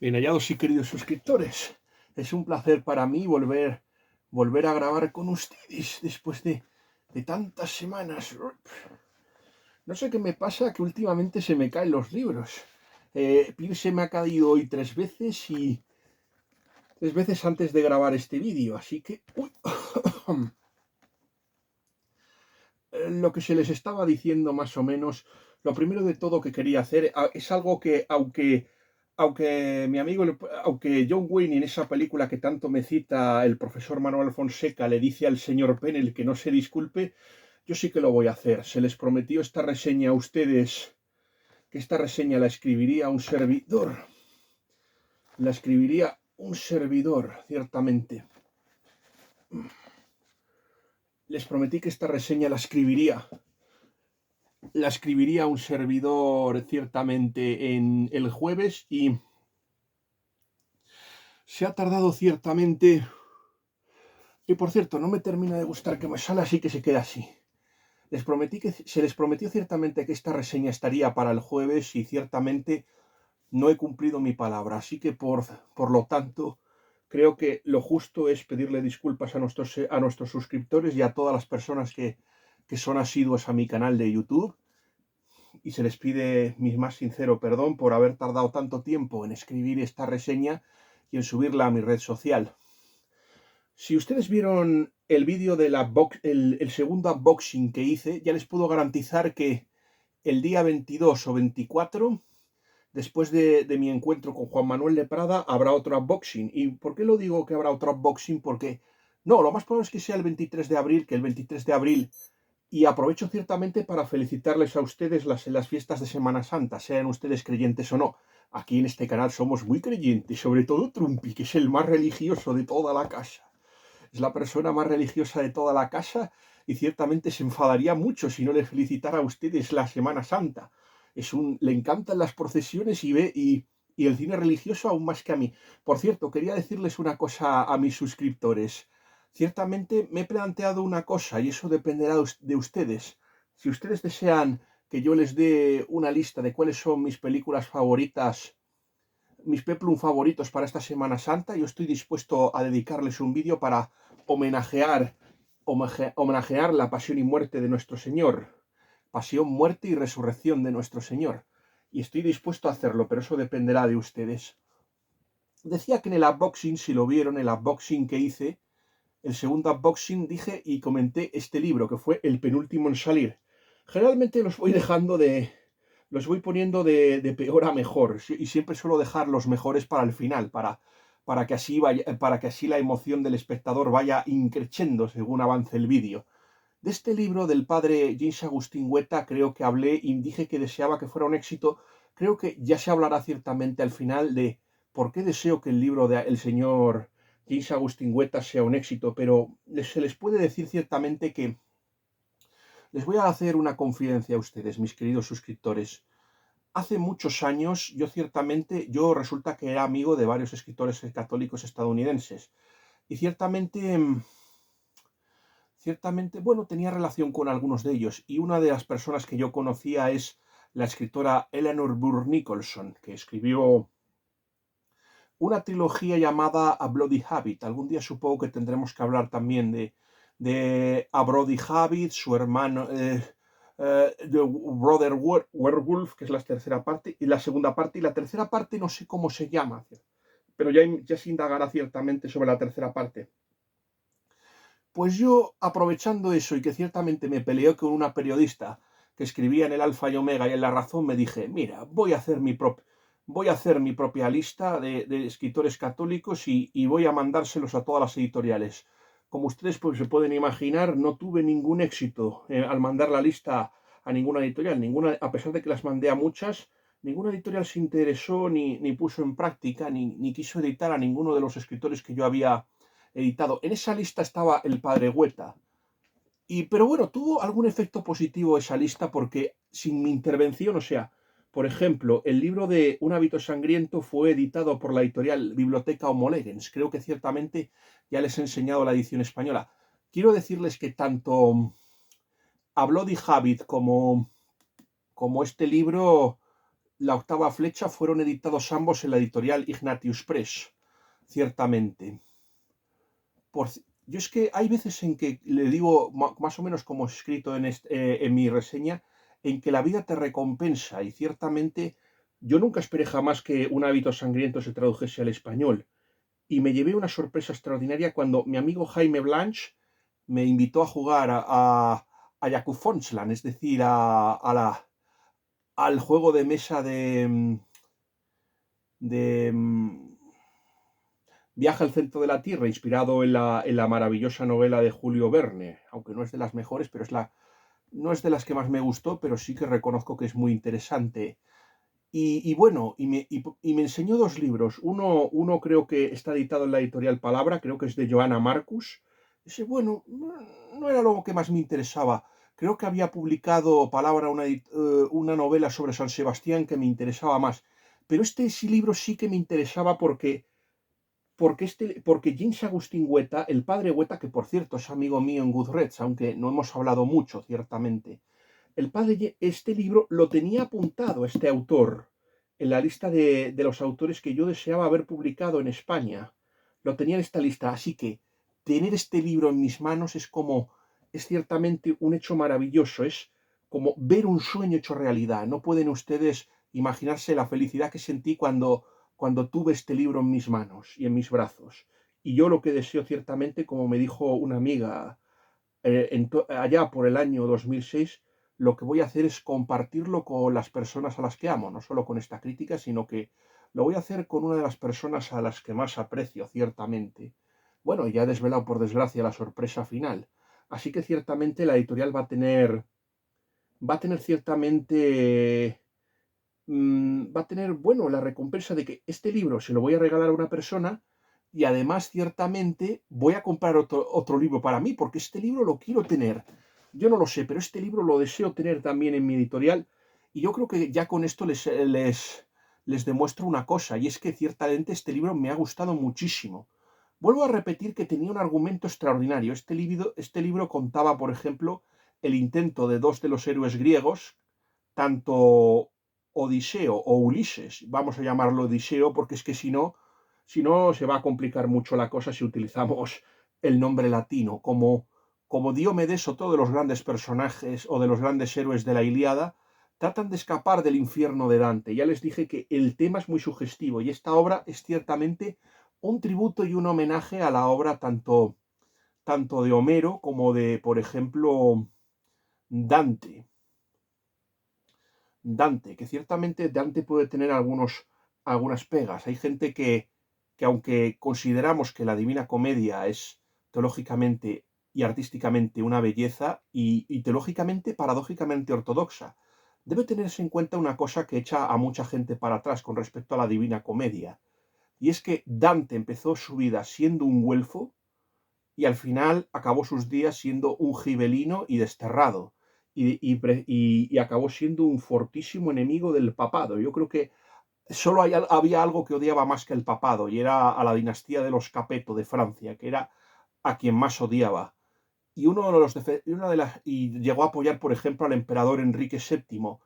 Bien hallados y queridos suscriptores, es un placer para mí volver a grabar con ustedes después de tantas semanas. No sé qué me pasa, que últimamente se me caen los libros. Se me ha caído hoy tres veces antes de grabar este vídeo, así que lo que se les estaba diciendo más o menos, lo primero de todo que quería hacer es algo que, aunque mi amigo, aunque John Wayne en esa película que tanto me cita el profesor Manuel Fonseca le dice al señor Pennell que no se disculpe, yo sí que lo voy a hacer. Se les prometió esta reseña a ustedes, que esta reseña la escribiría un servidor. La escribiría un servidor, ciertamente. Les prometí que esta reseña la escribiría un servidor ciertamente en el jueves y se ha tardado ciertamente. Y por cierto, no me termina de gustar que me sale así, que se quede así. Se les prometió ciertamente que esta reseña estaría para el jueves y ciertamente no he cumplido mi palabra. Así que por lo tanto, creo que lo justo es pedirle disculpas a nuestros suscriptores y a todas las personas que son asiduos a mi canal de YouTube. Y se les pide mi más sincero perdón por haber tardado tanto tiempo en escribir esta reseña y en subirla a mi red social. Si ustedes vieron el vídeo de el segundo unboxing que hice, ya les puedo garantizar que el día 22 o 24, después de mi encuentro con Juan Manuel de Prada, habrá otro unboxing. ¿Y por qué lo digo que habrá otro unboxing? Porque no, lo más probable es que sea el 23 de abril, y aprovecho ciertamente para felicitarles a ustedes las fiestas de Semana Santa, sean ustedes creyentes o no. Aquí en este canal somos muy creyentes, sobre todo Trumpy, que es el más religioso de toda la casa. Es la persona más religiosa de toda la casa y ciertamente se enfadaría mucho si no le felicitara a ustedes la Semana Santa. Le encantan las procesiones y el cine religioso aún más que a mí. Por cierto, quería decirles una cosa a mis suscriptores. Ciertamente me he planteado una cosa y eso dependerá de ustedes. Si ustedes desean que yo les dé una lista de cuáles son mis películas favoritas, mis peplum favoritos para esta Semana Santa, yo estoy dispuesto a dedicarles un vídeo para homenajear la pasión y muerte de nuestro Señor. Pasión, muerte y resurrección de nuestro Señor. Y estoy dispuesto a hacerlo, pero eso dependerá de ustedes. Decía que en el unboxing, si lo vieron, el unboxing que hice, el segundo unboxing, dije y comenté este libro, que fue el penúltimo en salir. Generalmente los voy poniendo de peor a mejor, y siempre suelo dejar los mejores para el final, para que así la emoción del espectador vaya increciendo según avance el vídeo. De este libro del padre James Agustín Hueta creo que hablé y dije que deseaba que fuera un éxito. Creo que ya se hablará ciertamente al final de por qué deseo que el libro del señor James Agustín Hueta sea un éxito, pero se les puede decir ciertamente que les voy a hacer una confidencia a ustedes, mis queridos suscriptores. Hace muchos años, yo resulta que era amigo de varios escritores católicos estadounidenses. Y ciertamente, bueno, tenía relación con algunos de ellos. Y una de las personas que yo conocía es la escritora Eleanor Burr Nicholson, que escribió una trilogía llamada A Bloody Habit. Algún día supongo que tendremos que hablar también de A Bloody Habit, su hermano, The Brother Werewolf, que es la tercera parte, y la segunda parte. Y la tercera parte no sé cómo se llama, pero ya se indagará ciertamente sobre la tercera parte. Pues yo, aprovechando eso y que ciertamente me peleé con una periodista que escribía en el Alfa y Omega y en La Razón, me dije, mira, voy a hacer mi propia lista de escritores católicos y voy a mandárselos a todas las editoriales. Como ustedes pues, se pueden imaginar, no tuve ningún éxito al mandar la lista a ninguna editorial. A pesar de que las mandé a muchas, ninguna editorial se interesó ni puso en práctica ni quiso editar a ninguno de los escritores que yo había editado. En esa lista estaba el padre Hueta. Pero bueno, tuvo algún efecto positivo esa lista porque sin mi intervención, o sea, por ejemplo, el libro de Un hábito sangriento fue editado por la editorial Biblioteca Homolegens. Creo que ciertamente ya les he enseñado la edición española. Quiero decirles que tanto A Bloody Habit como este libro La octava flecha fueron editados ambos en la editorial Ignatius Press, ciertamente. Yo es que hay veces en que le digo, más o menos como he escrito en mi reseña, en que la vida te recompensa y ciertamente yo nunca esperé jamás que Un hábito sangriento se tradujese al español y me llevé una sorpresa extraordinaria cuando mi amigo Jaime Blanch me invitó a jugar a Jakub Fonsland, es decir, al juego de mesa de Viaje al centro de la Tierra, inspirado en la maravillosa novela de Julio Verne, aunque no es de las mejores, pero no es de las que más me gustó, pero sí que reconozco que es muy interesante. Y bueno, y me enseñó dos libros. Uno creo que está editado en la editorial Palabra, creo que es de Johanna Marcus. Ese, bueno, no era lo que más me interesaba. Creo que había publicado Palabra una novela sobre San Sebastián que me interesaba más. Pero sí libro sí que me interesaba porque James Agustín Hueta, el padre Hueta, que por cierto es amigo mío en Goodreads, aunque no hemos hablado mucho, ciertamente, este libro lo tenía apuntado este autor en la lista de los autores que yo deseaba haber publicado en España. Lo tenía en esta lista, así que tener este libro en mis manos es ciertamente un hecho maravilloso, es como ver un sueño hecho realidad. No pueden ustedes imaginarse la felicidad que sentí cuando tuve este libro en mis manos y en mis brazos. Y yo lo que deseo ciertamente, como me dijo una amiga allá por el año 2006, lo que voy a hacer es compartirlo con las personas a las que amo, no solo con esta crítica, sino que lo voy a hacer con una de las personas a las que más aprecio, ciertamente. Bueno, ya he desvelado por desgracia la sorpresa final, así que ciertamente la editorial va a tener ciertamente, va a tener, bueno, la recompensa de que este libro se lo voy a regalar a una persona y además ciertamente voy a comprar otro libro para mí, porque este libro lo quiero tener. Yo no lo sé, pero este libro lo deseo tener también en mi editorial y yo creo que ya con esto les demuestro una cosa, y es que ciertamente este libro me ha gustado muchísimo. Vuelvo a repetir que tenía un argumento extraordinario. Este libro contaba, por ejemplo, el intento de dos de los héroes griegos, tanto Odiseo o Ulises, vamos a llamarlo Odiseo, porque es que si no se va a complicar mucho la cosa si utilizamos el nombre latino, como Diomedes o todos los grandes personajes o de los grandes héroes de la Ilíada, tratan de escapar del infierno de Dante. Ya les dije que el tema es muy sugestivo y esta obra es ciertamente un tributo y un homenaje a la obra tanto de Homero como de, por ejemplo, Dante. Que ciertamente Dante puede tener algunas pegas. Hay gente que aunque consideramos que la Divina Comedia es teológicamente y artísticamente una belleza y teológicamente, paradójicamente ortodoxa, debe tenerse en cuenta una cosa que echa a mucha gente para atrás con respecto a la Divina Comedia, y es que Dante empezó su vida siendo un güelfo y al final acabó sus días siendo un gibelino y desterrado. Y acabó siendo un fortísimo enemigo del papado. Yo creo que solo había algo que odiaba más que el papado, y era a la dinastía de los Capeto de Francia, que era a quien más odiaba. Y llegó a apoyar, por ejemplo, al emperador Enrique VII.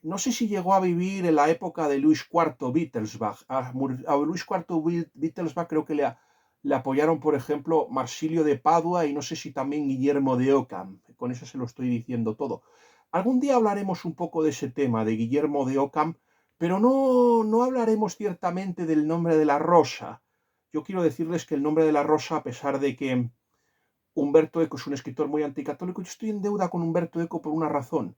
No sé si llegó a vivir en la época de Luis IV Wittelsbach. A Luis IV Wittelsbach creo que le apoyaron, por ejemplo, Marsilio de Padua y no sé si también Guillermo de Ockham. Con eso se lo estoy diciendo todo. Algún día hablaremos un poco de ese tema, de Guillermo de Ockham, pero no hablaremos ciertamente del nombre de la rosa. Yo quiero decirles que el nombre de la rosa, a pesar de que Humberto Eco es un escritor muy anticatólico, yo estoy en deuda con Humberto Eco por una razón.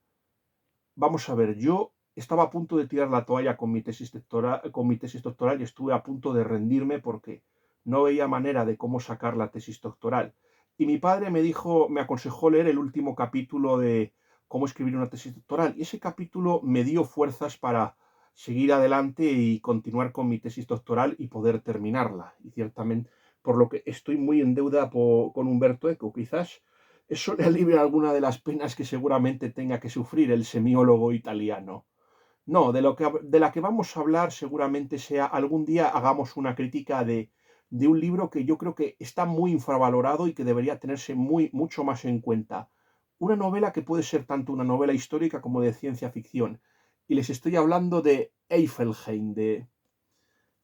Vamos a ver, yo estaba a punto de tirar la toalla con mi tesis doctoral y estuve a punto de rendirme porque no veía manera de cómo sacar la tesis doctoral. Y mi padre me aconsejó leer el último capítulo de Cómo escribir una tesis doctoral. Y ese capítulo me dio fuerzas para seguir adelante y continuar con mi tesis doctoral y poder terminarla. Y ciertamente, por lo que estoy muy en deuda con Humberto Eco. Quizás eso le alivia alguna de las penas que seguramente tenga que sufrir el semiólogo italiano. No, de la que vamos a hablar seguramente sea algún día hagamos una crítica de un libro que yo creo que está muy infravalorado y que debería tenerse mucho más en cuenta. Una novela que puede ser tanto una novela histórica como de ciencia ficción. y les estoy hablando de Eifelheim, de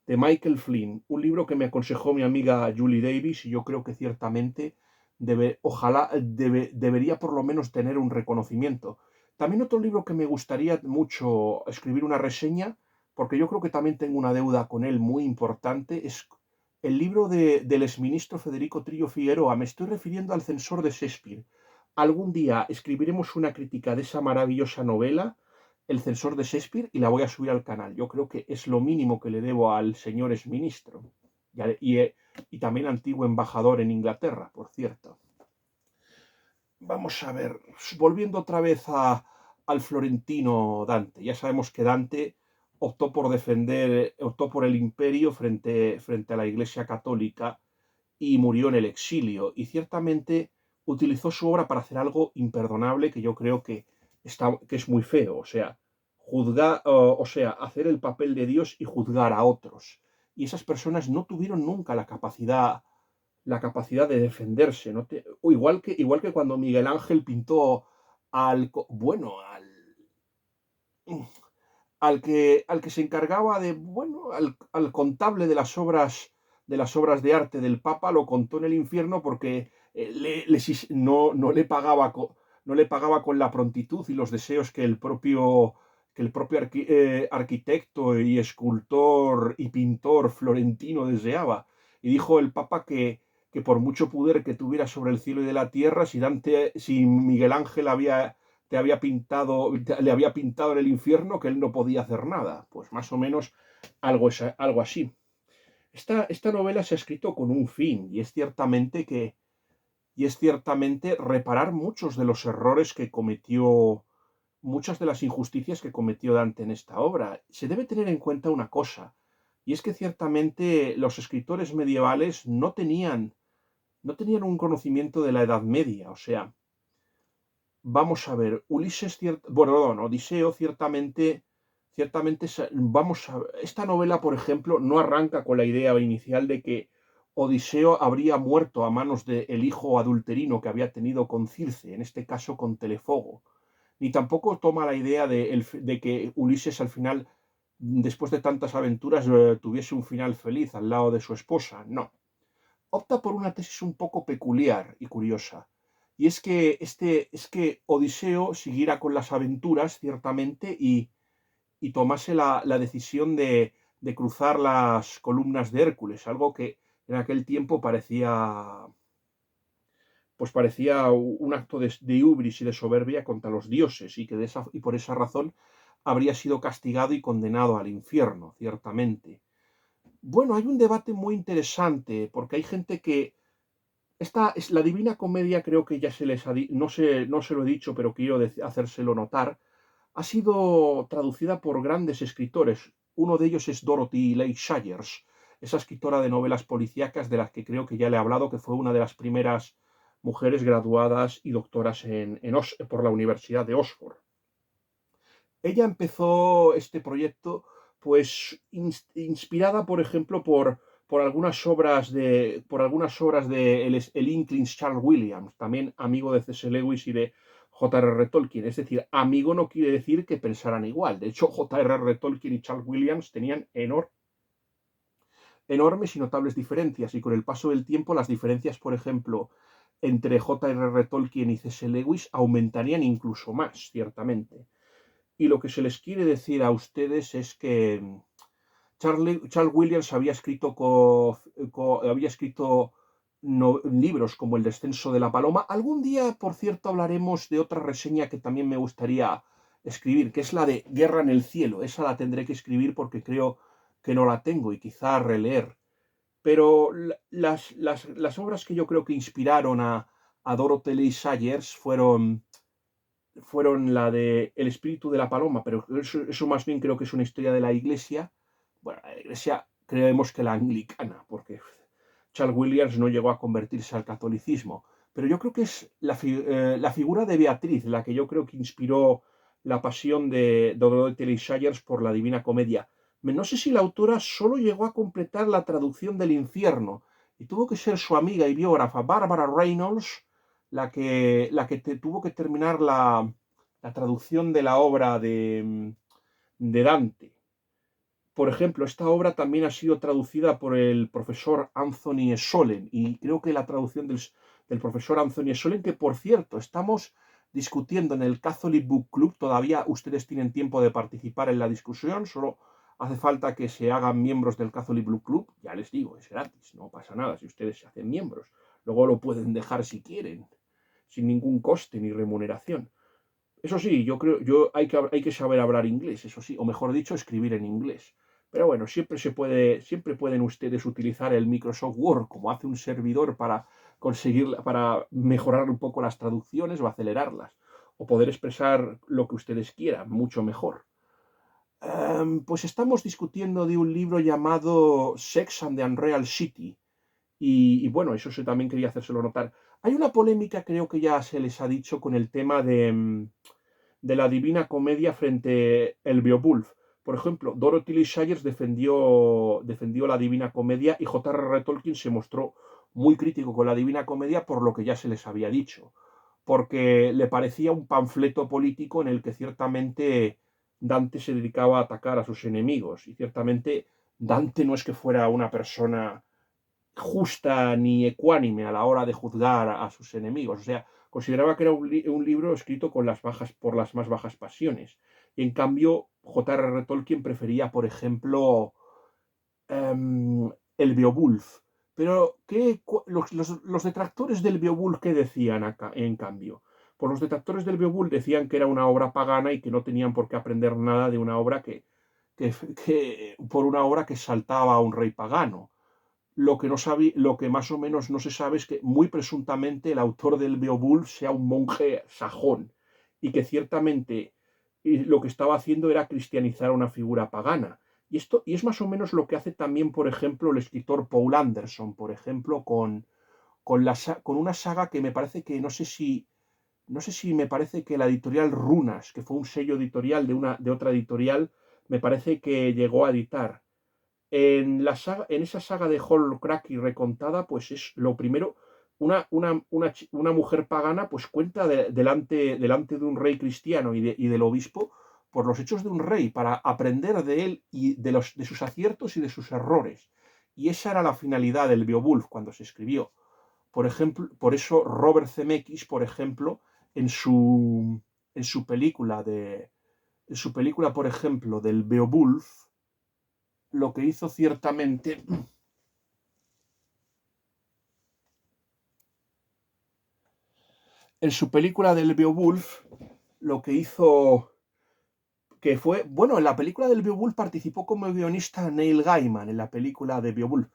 Michael Flynn, un libro que me aconsejó mi amiga Julie Davis y yo creo que ciertamente debería por lo menos tener un reconocimiento. También otro libro que me gustaría mucho escribir una reseña, porque yo creo que también tengo una deuda con él muy importante, es el libro del exministro Federico Trillo Figueroa. Me estoy refiriendo al Censor de Shakespeare. Algún día escribiremos una crítica de esa maravillosa novela, El Censor de Shakespeare, y la voy a subir al canal. Yo creo que es lo mínimo que le debo al señor exministro y también antiguo embajador en Inglaterra, por cierto. Vamos a ver, volviendo otra vez al florentino Dante. Ya sabemos que Dante optó por el imperio frente a la Iglesia Católica y murió en el exilio. Y ciertamente utilizó su obra para hacer algo imperdonable que yo creo que es muy feo. O sea, hacer el papel de Dios y juzgar a otros. Y esas personas no tuvieron nunca la capacidad de defenderse. ¿No? Igual que cuando Miguel Ángel pintó al que se encargaba al contable de las obras de arte del Papa, lo contó en el infierno porque no le pagaba con la prontitud y los deseos que el propio arquitecto y escultor y pintor florentino deseaba. Y dijo el Papa que por mucho poder que tuviera sobre el cielo y de la tierra, si Miguel Ángel le había pintado en el infierno, que él no podía hacer nada. Pues más o menos algo así. Esta novela se ha escrito con un fin, y es ciertamente reparar muchos de los errores que cometió, muchas de las injusticias que cometió Dante en esta obra. Se debe tener en cuenta una cosa, y es que ciertamente los escritores medievales no tenían un conocimiento de la Edad Media. O sea, vamos a ver, Odiseo ciertamente, esta novela, por ejemplo, no arranca con la idea inicial de que Odiseo habría muerto a manos del hijo adulterino que había tenido con Circe, en este caso con Telefogo, ni tampoco toma la idea de que Ulises al final, después de tantas aventuras, tuviese un final feliz al lado de su esposa. No, opta por una tesis un poco peculiar y curiosa. Y es que Odiseo siguiera con las aventuras, ciertamente, y tomase la decisión de cruzar las columnas de Hércules, algo que en aquel tiempo parecía un acto de hubris y de soberbia contra los dioses, y por esa razón habría sido castigado y condenado al infierno, ciertamente. Bueno, hay un debate muy interesante, porque hay gente que esta es la Divina Comedia, creo que ya no se lo he dicho, pero quiero hacérselo notar. Ha sido traducida por grandes escritores. Uno de ellos es Dorothy Leigh Sayers, esa escritora de novelas policíacas de las que creo que ya le he hablado, que fue una de las primeras mujeres graduadas y doctoras por la Universidad de Oxford. Ella empezó este proyecto, pues, inspirada, por ejemplo, por algunas obras de el Inklings Charles Williams, también amigo de C.S. Lewis y de J.R.R. Tolkien. Es decir, amigo no quiere decir que pensaran igual. De hecho, J.R.R. Tolkien y Charles Williams tenían enormes y notables diferencias, y con el paso del tiempo las diferencias, por ejemplo, entre J.R.R. Tolkien y C.S. Lewis aumentarían incluso más, ciertamente. Y lo que se les quiere decir a ustedes es que Charles Williams había escrito libros como El descenso de la paloma. Algún día, por cierto, hablaremos de otra reseña que también me gustaría escribir, que es la de Guerra en el cielo. Esa la tendré que escribir porque creo que no la tengo, y quizá releer. Pero las obras que yo creo que inspiraron a Dorothy Lee Sayers fueron la de El espíritu de la paloma, pero eso más bien creo que es una historia de la Iglesia. Bueno, la Iglesia creemos que la anglicana, porque Charles Williams no llegó a convertirse al catolicismo. Pero yo creo que es la figura de Beatriz la que yo creo que inspiró la pasión de Dorothy Lee Sayers por la Divina Comedia. No sé si la autora solo llegó a completar la traducción del infierno, y tuvo que ser su amiga y biógrafa Barbara Reynolds la que tuvo que terminar la traducción de la obra de Dante. Por ejemplo, esta obra también ha sido traducida por el profesor Anthony Solen, y creo que la traducción del profesor Anthony Solen, que por cierto, estamos discutiendo en el Catholic Book Club, todavía ustedes tienen tiempo de participar en la discusión, solo hace falta que se hagan miembros del Catholic Book Club, ya les digo, es gratis, no pasa nada si ustedes se hacen miembros, luego lo pueden dejar si quieren, sin ningún coste ni remuneración. Eso sí, hay que saber hablar inglés, eso sí, o mejor dicho, escribir en inglés. Pero bueno, siempre pueden ustedes utilizar el Microsoft Word como hace un servidor para mejorar un poco las traducciones o acelerarlas, o poder expresar lo que ustedes quieran, mucho mejor. Pues estamos discutiendo de un libro llamado Sex and the Unreal City. Y bueno, también quería hacérselo notar. Hay una polémica, creo que ya se les ha dicho, con el tema de la Divina Comedia frente el Beowulf. Por ejemplo, Dorothy Lee Sayers defendió la Divina Comedia y J.R.R. Tolkien se mostró muy crítico con la Divina Comedia por lo que ya se les había dicho, porque le parecía un panfleto político en el que ciertamente Dante se dedicaba a atacar a sus enemigos, y ciertamente Dante no es que fuera una persona justa ni ecuánime a la hora de juzgar a sus enemigos. O sea, consideraba que era un libro escrito por las más bajas pasiones. Y en cambio, J.R.R. Tolkien prefería, por ejemplo, el Beowulf. Pero, los detractores del Beowulf, ¿qué decían acá, en cambio? Pues los detractores del Beowulf decían que era una obra pagana y que no tenían por qué aprender nada de una obra por una obra que saltaba a un rey pagano. Lo que más o menos no se sabe es que muy presuntamente el autor del Beowulf sea un monje sajón, y que ciertamente lo que estaba haciendo era cristianizar a una figura pagana. Y es más o menos lo que hace también, por ejemplo, el escritor Paul Anderson, por ejemplo, con una saga que me parece que no sé si me parece que la editorial Runas, que fue un sello editorial de otra editorial, me parece que llegó a editar. En esa saga de Holcracky recontada, pues es lo primero, una mujer pagana pues cuenta delante de un rey cristiano y del obispo por los hechos de un rey, para aprender de él y de sus aciertos y de sus errores. Y esa era la finalidad del Beowulf cuando se escribió. Por ejemplo, por eso Robert Zemeckis, por ejemplo, en su, en su película por ejemplo, del Beowulf, lo que hizo ciertamente en su película del Beowulf, lo que hizo que fue, bueno, en la película del Beowulf participó como guionista Neil Gaiman, en la película de Beowulf.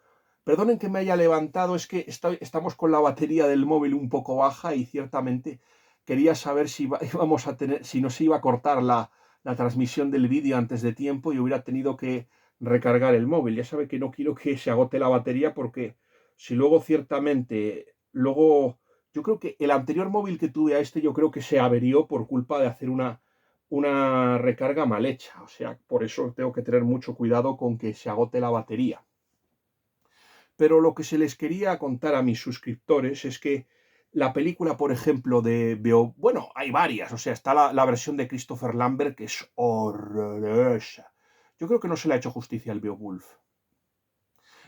Perdonen que me haya levantado, es que estamos con la batería del móvil un poco baja y ciertamente quería saber si nos iba a cortar la transmisión del vídeo antes de tiempo y hubiera tenido que recargar el móvil. Ya sabe que no quiero que se agote la batería, porque si luego yo creo que el anterior móvil que tuve a este, yo creo que se averió por culpa de hacer una recarga mal hecha. O sea, por eso tengo que tener mucho cuidado con que se agote la batería. Pero lo que se les quería contar a mis suscriptores es que la película, por ejemplo, bueno, hay varias, o sea, está la versión de Christopher Lambert, que es horrorosa. Yo creo que no se le ha hecho justicia al Beowulf.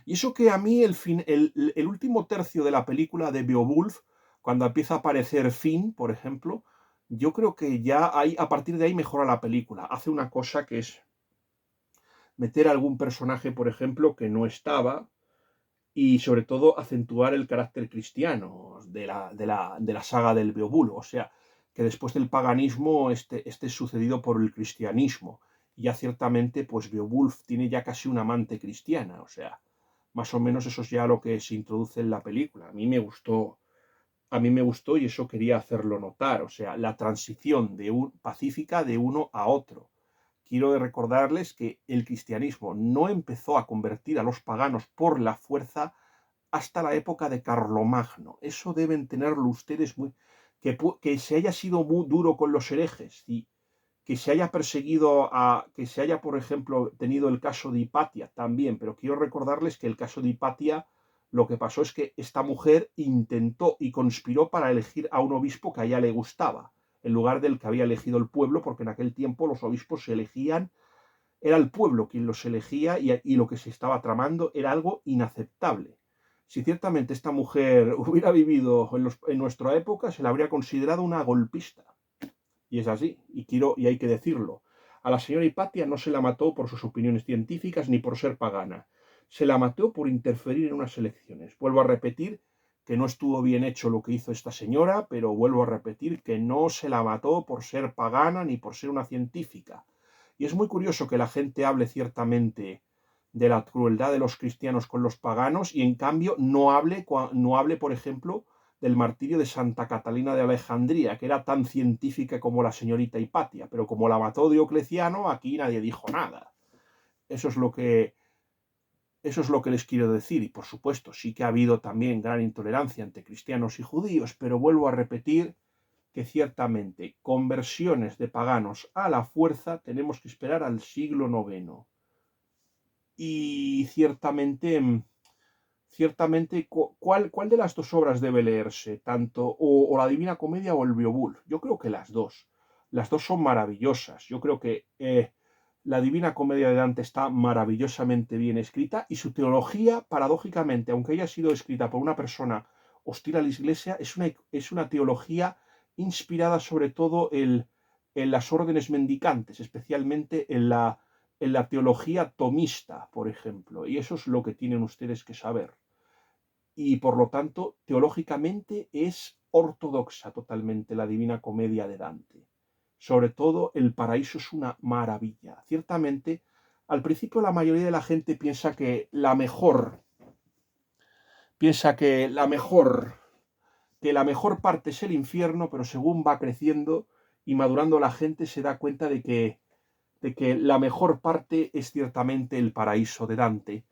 Y eso que a mí el último tercio de la película de Beowulf, cuando empieza a aparecer Finn, por ejemplo, yo creo que a partir de ahí mejora la película. Hace una cosa que es meter a algún personaje, por ejemplo, que no estaba, y sobre todo acentuar el carácter cristiano de la saga del Beowulf. O sea, que después del paganismo esté sucedido por el cristianismo. Y ya ciertamente, pues Beowulf tiene ya casi una amante cristiana. O sea, más o menos eso es ya lo que se introduce en la película. A mí me gustó y eso quería hacerlo notar. O sea, la transición pacífica de uno a otro. Quiero recordarles que el cristianismo no empezó a convertir a los paganos por la fuerza hasta la época de Carlomagno. Eso deben tenerlo ustedes muy... Que se haya sido muy duro con los herejes y que se haya que se haya, por ejemplo, tenido el caso de Hipatia también, pero quiero recordarles que el caso de Hipatia, lo que pasó es que esta mujer intentó y conspiró para elegir a un obispo que a ella le gustaba, en lugar del que había elegido el pueblo, porque en aquel tiempo los obispos se elegían era el pueblo quien los elegía y lo que se estaba tramando era algo inaceptable. Si ciertamente esta mujer hubiera vivido en nuestra época, se la habría considerado una golpista. Y es así, y hay que decirlo. A la señora Hipatia no se la mató por sus opiniones científicas ni por ser pagana. Se la mató por interferir en unas elecciones. Vuelvo a repetir que no estuvo bien hecho lo que hizo esta señora, pero vuelvo a repetir que no se la mató por ser pagana ni por ser una científica. Y es muy curioso que la gente hable ciertamente de la crueldad de los cristianos con los paganos y en cambio no hable, por ejemplo, del martirio de Santa Catalina de Alejandría, que era tan científica como la señorita Hipatia, pero como la mató Diocleciano, aquí nadie dijo nada. Eso es lo que, eso es lo que les quiero decir. Y por supuesto, sí que ha habido también gran intolerancia entre cristianos y judíos, pero vuelvo a repetir que ciertamente conversiones de paganos a la fuerza tenemos que esperar al siglo IX. Y ciertamente, ¿cuál de las dos obras debe leerse? Tanto o la Divina Comedia o el Beowulf. Yo creo que las dos. Las dos son maravillosas. Yo creo que la Divina Comedia de Dante está maravillosamente bien escrita y su teología, paradójicamente, aunque haya sido escrita por una persona hostil a la Iglesia, es una teología inspirada sobre todo en las órdenes mendicantes, especialmente en la teología tomista, por ejemplo. Y eso es lo que tienen ustedes que saber. Y por lo tanto, teológicamente es ortodoxa totalmente la Divina Comedia de Dante. Sobre todo, el paraíso es una maravilla. Ciertamente, al principio la mayoría de la gente piensa que la mejor parte es el infierno, pero según va creciendo y madurando la gente se da cuenta de que la mejor parte es ciertamente el paraíso de Dante.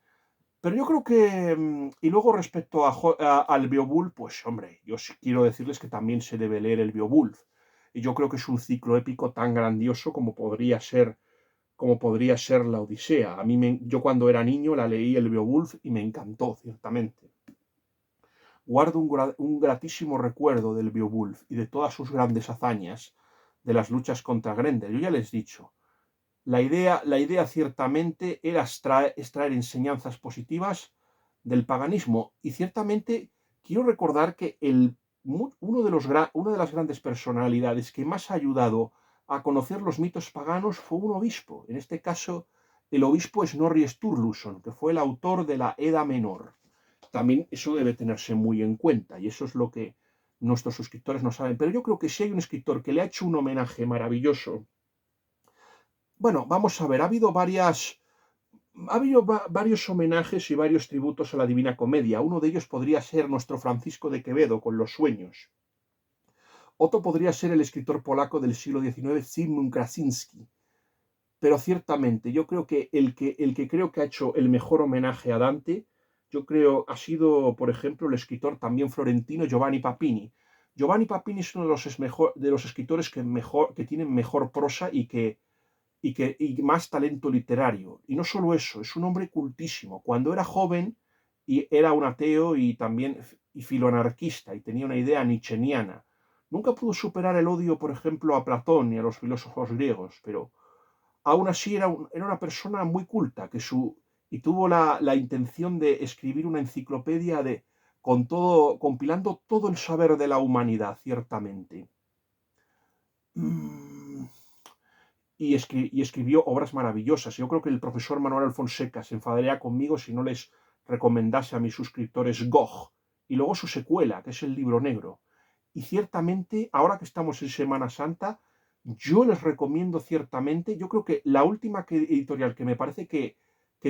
Pero yo creo que, y luego respecto al Beowulf, pues hombre, yo sí quiero decirles que también se debe leer el Beowulf. Y yo creo que es un ciclo épico tan grandioso como podría ser la Odisea. Yo cuando era niño la leí el Beowulf y me encantó, ciertamente. Guardo un gratísimo recuerdo del Beowulf y de todas sus grandes hazañas, de las luchas contra Grendel. Yo ya les he dicho, la idea ciertamente era extraer enseñanzas positivas del paganismo y ciertamente quiero recordar que una de las grandes personalidades que más ha ayudado a conocer los mitos paganos fue un obispo. En este caso, el obispo Snorri Sturluson, que fue el autor de la Edda Menor. También eso debe tenerse muy en cuenta y eso es lo que nuestros suscriptores no saben. Pero yo creo que si hay un escritor que le ha hecho un homenaje maravilloso. Bueno, vamos a ver, ha habido varios homenajes y varios tributos a la Divina Comedia. Uno de ellos podría ser nuestro Francisco de Quevedo con Los Sueños. Otro podría ser el escritor polaco del siglo XIX, Zygmunt Krasinski. Pero ciertamente, yo creo que el que creo que ha hecho el mejor homenaje a Dante, yo creo ha sido, por ejemplo, el escritor también florentino Giovanni Papini. Giovanni Papini es uno de los escritores que tienen mejor prosa y más talento literario. Y no solo eso, es un hombre cultísimo. Cuando era joven y era un ateo y también filoanarquista y tenía una idea nietzscheniana. Nunca pudo superar el odio, por ejemplo, a Platón y a los filósofos griegos, pero aún así era una persona muy culta y tuvo la intención de escribir una enciclopedia compilando todo el saber de la humanidad, ciertamente. Y escribió obras maravillosas. Yo creo que el profesor Manuel Fonseca se enfadaría conmigo si no les recomendase a mis suscriptores Gog y luego su secuela, que es el Libro Negro. Y ciertamente, ahora que estamos en Semana Santa, yo les recomiendo ciertamente, yo creo que la última editorial que me parece que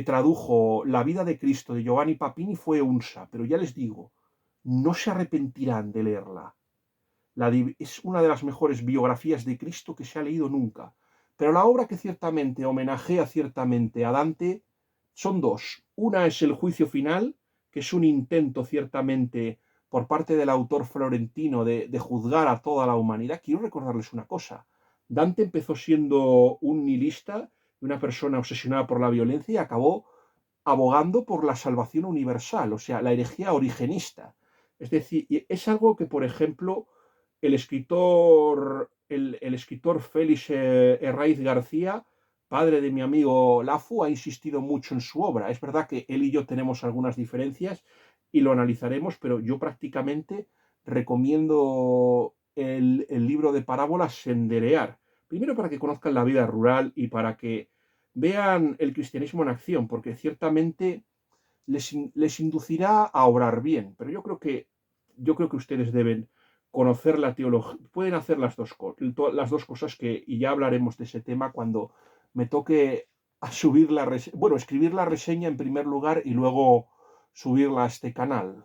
tradujo La vida de Cristo de Giovanni Papini fue UNSA, pero ya les digo, no se arrepentirán de leerla. Es una de las mejores biografías de Cristo que se ha leído nunca. Pero la obra que ciertamente homenajea ciertamente a Dante son dos. Una es El juicio final, que es un intento ciertamente por parte del autor florentino de juzgar a toda la humanidad. Quiero recordarles una cosa. Dante empezó siendo un nihilista, una persona obsesionada por la violencia y acabó abogando por la salvación universal, o sea, la herejía origenista. Es decir, es algo que, por ejemplo, el escritor Félix Herraiz García padre de mi amigo Lafu, ha insistido mucho en su obra. Es verdad que él y yo tenemos algunas diferencias y lo analizaremos, pero yo prácticamente recomiendo el libro de parábolas Senderear. Primero para que conozcan la vida rural y para que vean el cristianismo en acción, porque ciertamente les inducirá a orar bien. Pero yo creo que ustedes deben conocer la teología, pueden hacer las dos cosas y ya hablaremos de ese tema cuando me toque a subir bueno, escribir la reseña en primer lugar y luego subirla a este canal.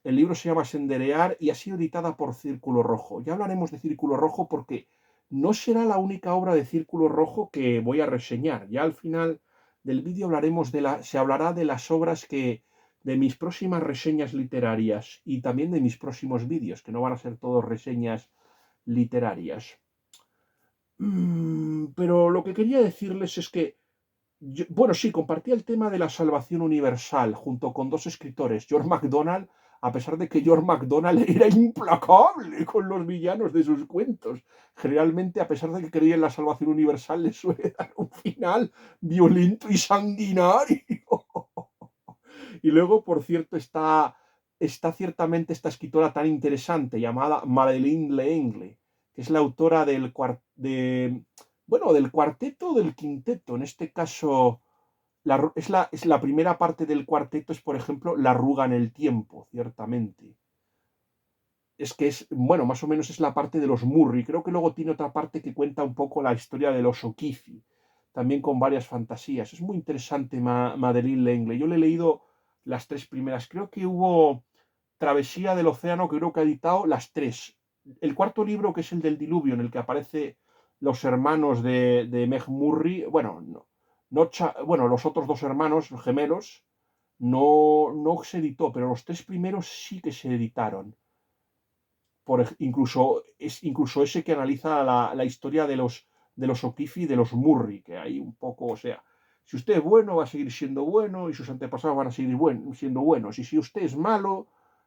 El libro se llama Senderear y ha sido editada por Círculo Rojo. Ya hablaremos de Círculo Rojo porque no será la única obra de Círculo Rojo que voy a reseñar. Ya al final del vídeo se hablará de las obras de mis próximas reseñas literarias y también de mis próximos vídeos, que no van a ser todos reseñas literarias. Pero lo que quería decirles es que bueno, sí, compartía el tema de la salvación universal junto con dos escritores, George MacDonald, a pesar de que George MacDonald era implacable con los villanos de sus cuentos. Generalmente, a pesar de que creía en la salvación universal, le suele dar un final violento y sanguinario. Y luego, por cierto, está ciertamente esta escritora tan interesante llamada Madeleine L'Engle, que es la autora del cuarteto o del quinteto. En este caso, es la primera parte del cuarteto, es por ejemplo La arruga en el tiempo, ciertamente. Bueno, más o menos es la parte de los Murray. Creo que luego tiene otra parte que cuenta un poco la historia de los O'Keefe, también con varias fantasías. Es muy interesante Madeleine L'Engle. Yo le he leído las tres primeras. Creo que hubo Travesía del Océano, que creo que ha editado las tres. El cuarto libro, que es el del diluvio, en el que aparece los hermanos de Meg Murray, bueno, bueno, los otros dos hermanos gemelos, no se editó, pero los tres primeros sí que se editaron. Incluso ese que analiza la historia de los O'Keefe y de los Murray, que hay un poco, o sea, si usted es bueno, va a seguir siendo bueno y sus antepasados van a seguir siendo buenos. Y si usted es malo,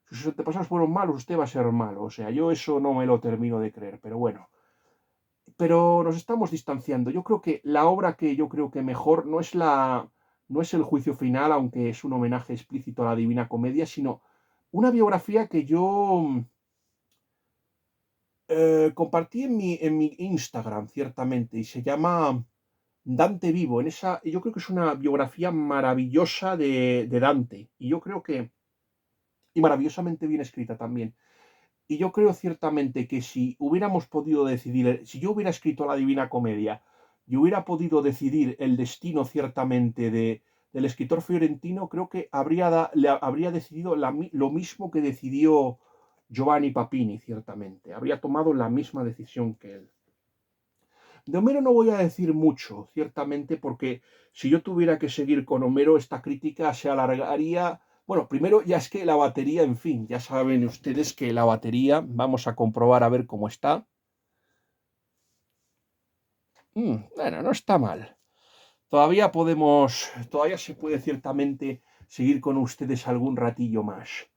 si sus antepasados fueron malos, usted va a ser malo. O sea, yo eso no me lo termino de creer, pero bueno. Pero nos estamos distanciando. Yo creo que la obra que yo creo que mejor no es el juicio final, aunque es un homenaje explícito a la Divina Comedia, sino una biografía que yo compartí en mi Instagram, ciertamente, y se llama Dante Vivo. Yo creo que es una biografía maravillosa de Dante, y maravillosamente bien escrita también. Y yo creo ciertamente que si hubiéramos podido decidir, si yo hubiera escrito la Divina Comedia y hubiera podido decidir el destino ciertamente del escritor fiorentino, creo que habría decidido lo mismo que decidió Giovanni Papini, ciertamente. Habría tomado la misma decisión que él. De Homero no voy a decir mucho, ciertamente, porque si yo tuviera que seguir con Homero, esta crítica se alargaría. Bueno, primero ya es que la batería, en fin, ya saben ustedes que la batería, vamos a comprobar a ver cómo está. Bueno, no está mal. Todavía se puede ciertamente seguir con ustedes algún ratillo más.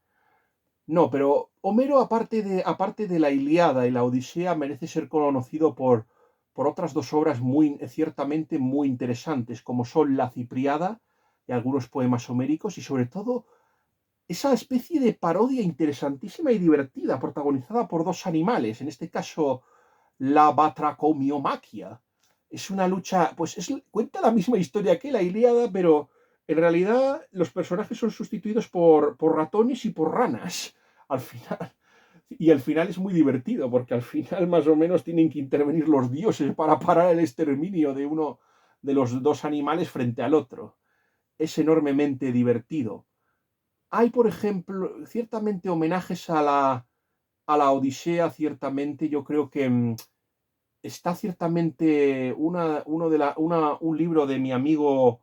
No, pero Homero, aparte de la Ilíada y la Odisea, merece ser conocido por otras dos obras ciertamente muy interesantes, como son La Cipriada y algunos poemas homéricos, y sobre todo esa especie de parodia interesantísima y divertida, protagonizada por dos animales, en este caso la batracomiomaquia. Es una lucha, pues cuenta la misma historia que la Ilíada, pero en realidad los personajes son sustituidos por ratones y por ranas al final. Y al final es muy divertido, porque al final más o menos tienen que intervenir los dioses para parar el exterminio de uno de los dos animales frente al otro. Es enormemente divertido. Hay, por ejemplo, ciertamente homenajes a la Odisea, ciertamente. Yo creo que está ciertamente un libro de mi amigo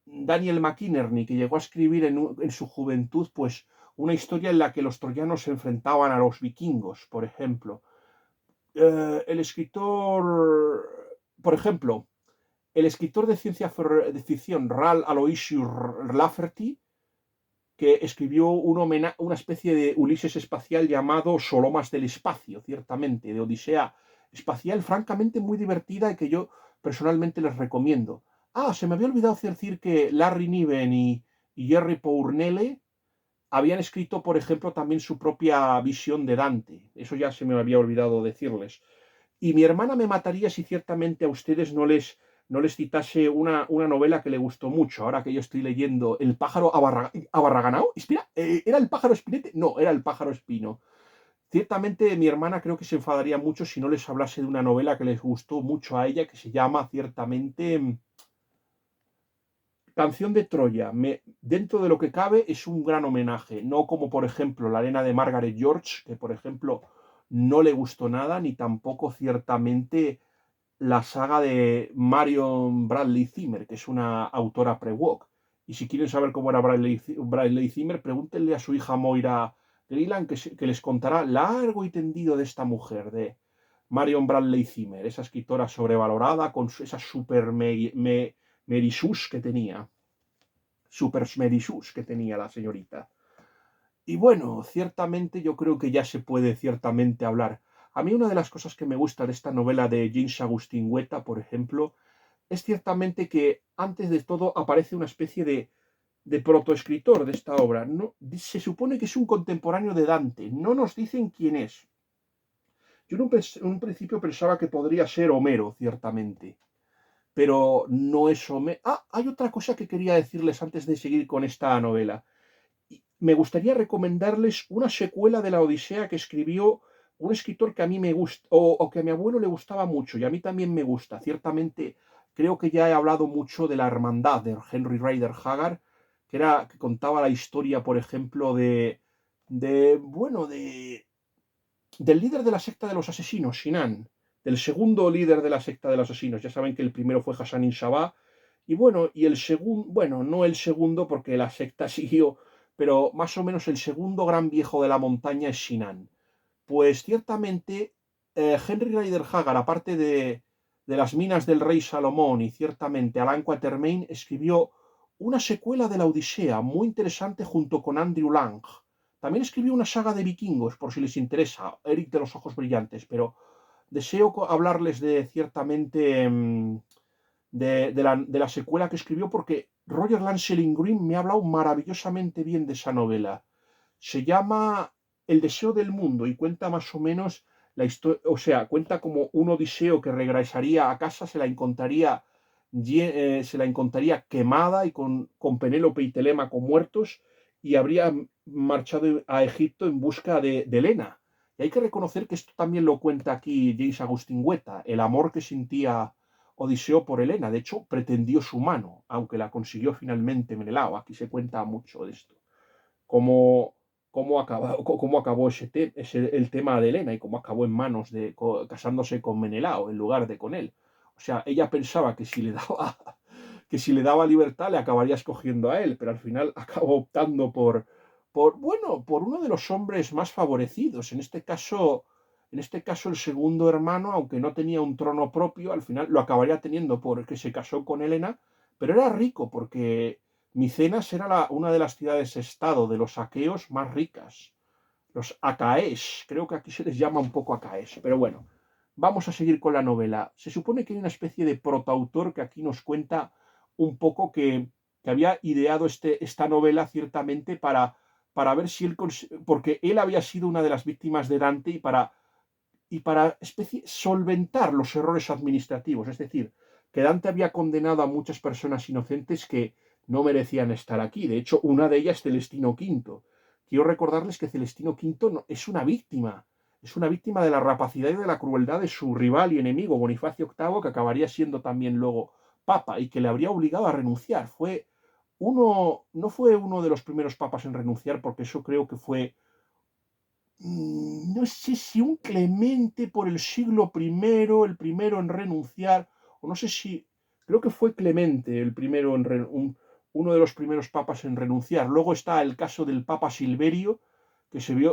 Daniel McInerney, que llegó a escribir en su juventud, pues una historia en la que los troyanos se enfrentaban a los vikingos, por ejemplo. El escritor, por ejemplo, el escritor de ciencia de ficción Ralph Aloysius Lafferty, que escribió una especie de Ulises espacial llamado Solomas del espacio, ciertamente, de Odisea espacial, francamente muy divertida y que yo personalmente les recomiendo. Se me había olvidado decir que Larry Niven y Jerry Pournelle habían escrito, por ejemplo, también su propia visión de Dante. Eso ya se me había olvidado decirles. Y mi hermana me mataría si ciertamente a ustedes no les citase una novela que le gustó mucho. Ahora que yo estoy leyendo El pájaro abarraganao. Espera, ¿era el pájaro espinete? No, era el pájaro espino. Ciertamente mi hermana creo que se enfadaría mucho si no les hablase de una novela que les gustó mucho a ella, que se llama ciertamente Canción de Troya. Dentro de lo que cabe es un gran homenaje, no como por ejemplo La arena de Margaret George, que por ejemplo no le gustó nada, ni tampoco ciertamente la saga de Marion Bradley Zimmer, que es una autora pre-woke. Y si quieren saber cómo era Bradley Zimmer, pregúntenle a su hija Moira Gilliland, que les contará largo y tendido de esta mujer, de Marion Bradley Zimmer, esa escritora sobrevalorada con esa super merisus que tenía. Super merisus que tenía la señorita. Y bueno, ciertamente yo creo que ya se puede ciertamente hablar. A mí una de las cosas que me gusta de esta novela de James Agustín Hueta, por ejemplo, es ciertamente que antes de todo aparece una especie de protoescritor de esta obra. No, se supone que es un contemporáneo de Dante, no nos dicen quién es. Yo en un principio pensaba que podría ser Homero, ciertamente, pero no es Homero. Hay otra cosa que quería decirles antes de seguir con esta novela. Me gustaría recomendarles una secuela de la Odisea que escribió un escritor que a mí me gusta, o que a mi abuelo le gustaba mucho, y a mí también me gusta. Ciertamente, creo que ya he hablado mucho de la hermandad de Henry Rider Haggard, que contaba la historia, por ejemplo, bueno, del líder de la secta de los asesinos, Sinan, del segundo líder de la secta de los asesinos. Ya saben que el primero fue Hassanin Shahbaz, y bueno, y el segundo, bueno, no el segundo porque la secta siguió, pero más o menos el segundo gran viejo de la montaña es Sinan. Pues ciertamente Henry Rider Haggard, aparte de las minas del rey Salomón y ciertamente Alan Quatermain, escribió una secuela de la Odisea muy interesante junto con Andrew Lang. También escribió una saga de vikingos, por si les interesa, Eric de los Ojos Brillantes, pero deseo hablarles de ciertamente de la secuela que escribió porque Roger Lancelin Green me ha hablado maravillosamente bien de esa novela. Se llama El deseo del mundo y cuenta más o menos la historia, o sea, cuenta como un odiseo que regresaría a casa, se la encontraría quemada y con Penélope y Telémaco muertos y habría marchado a Egipto en busca de Helena. Y hay que reconocer que esto también lo cuenta aquí James Agustín Hueta, el amor que sentía Odiseo por Helena. De hecho, pretendió su mano, aunque la consiguió finalmente Menelao. Aquí se cuenta mucho de esto. Cómo, cómo acabó el tema de Helena y cómo acabó en manos casándose con Menelao en lugar de con él. O sea, ella pensaba que si le daba libertad le acabaría escogiendo a él, pero al final acabó optando por uno de los hombres más favorecidos. En este caso, el segundo hermano, aunque no tenía un trono propio, al final lo acabaría teniendo porque se casó con Helena, pero era rico porque Micenas era una de las ciudades-estado de los aqueos más ricas. Los acaés, creo que aquí se les llama un poco acaés, pero bueno, vamos a seguir con la novela. Se supone que hay una especie de protoautor que aquí nos cuenta un poco que había ideado esta novela ciertamente para ver si él, porque él había sido una de las víctimas de Dante y para solventar los errores administrativos, es decir, que Dante había condenado a muchas personas inocentes que no merecían estar aquí. De hecho, una de ellas, Celestino V. Quiero recordarles que Celestino V es una víctima de la rapacidad y de la crueldad de su rival y enemigo, Bonifacio VIII, que acabaría siendo también luego papa y que le habría obligado a renunciar. No fue uno de los primeros papas en renunciar, porque eso creo que fue no sé si un Clemente por el siglo I, el primero en renunciar, o no sé si, creo que fue Clemente el primero uno de los primeros papas en renunciar. Luego está el caso del Papa Silverio,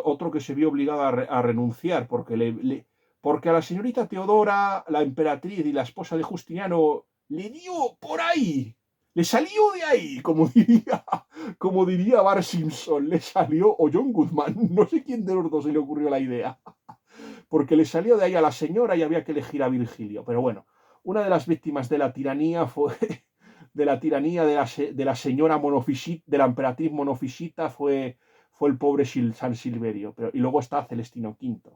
otro que se vio obligado a renunciar, porque a la señorita Teodora, la emperatriz y la esposa de Justiniano, le dio por ahí, le salió de ahí, como diría Bart Simpson, le salió, o John Goodman, no sé quién de los dos se le ocurrió la idea, porque le salió de ahí a la señora y había que elegir a Virgilio. Pero bueno, una de las víctimas de la tiranía fue de la tiranía de la señora Monofisita, de la emperatriz Monofisita, fue el pobre San Silverio, y luego está Celestino V.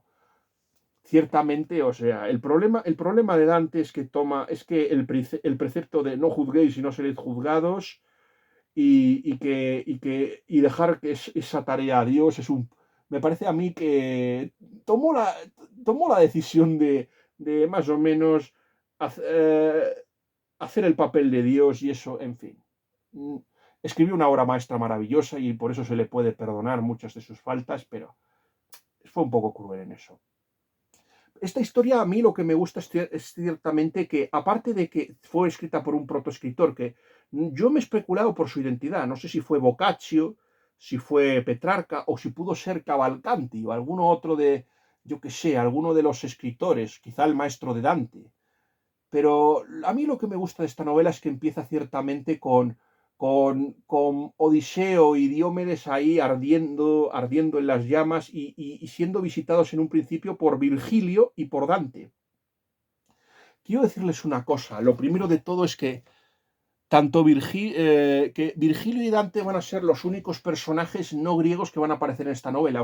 Ciertamente, o sea, el problema de Dante es que el precepto de no juzguéis y no seréis juzgados, y dejar que esa tarea a Dios me parece a mí que tomó la, tomó la decisión de más o menos hacer el papel de Dios, y eso, en fin. Mm, Escribió una obra maestra maravillosa y por eso se le puede perdonar muchas de sus faltas, pero fue un poco cruel en eso. Esta historia a mí lo que me gusta es ciertamente que, aparte de que fue escrita por un protoescritor, que yo me he especulado por su identidad, no sé si fue Boccaccio, si fue Petrarca o si pudo ser Cavalcanti o alguno otro de, yo qué sé, alguno de los escritores, quizá el maestro de Dante. Pero a mí lo que me gusta de esta novela es que empieza ciertamente con Odiseo y Diomedes ahí ardiendo en las llamas y siendo visitados en un principio por Virgilio y por Dante. Quiero decirles una cosa. Lo primero de todo es que que Virgilio y Dante van a ser los únicos personajes no griegos que van a aparecer en esta novela.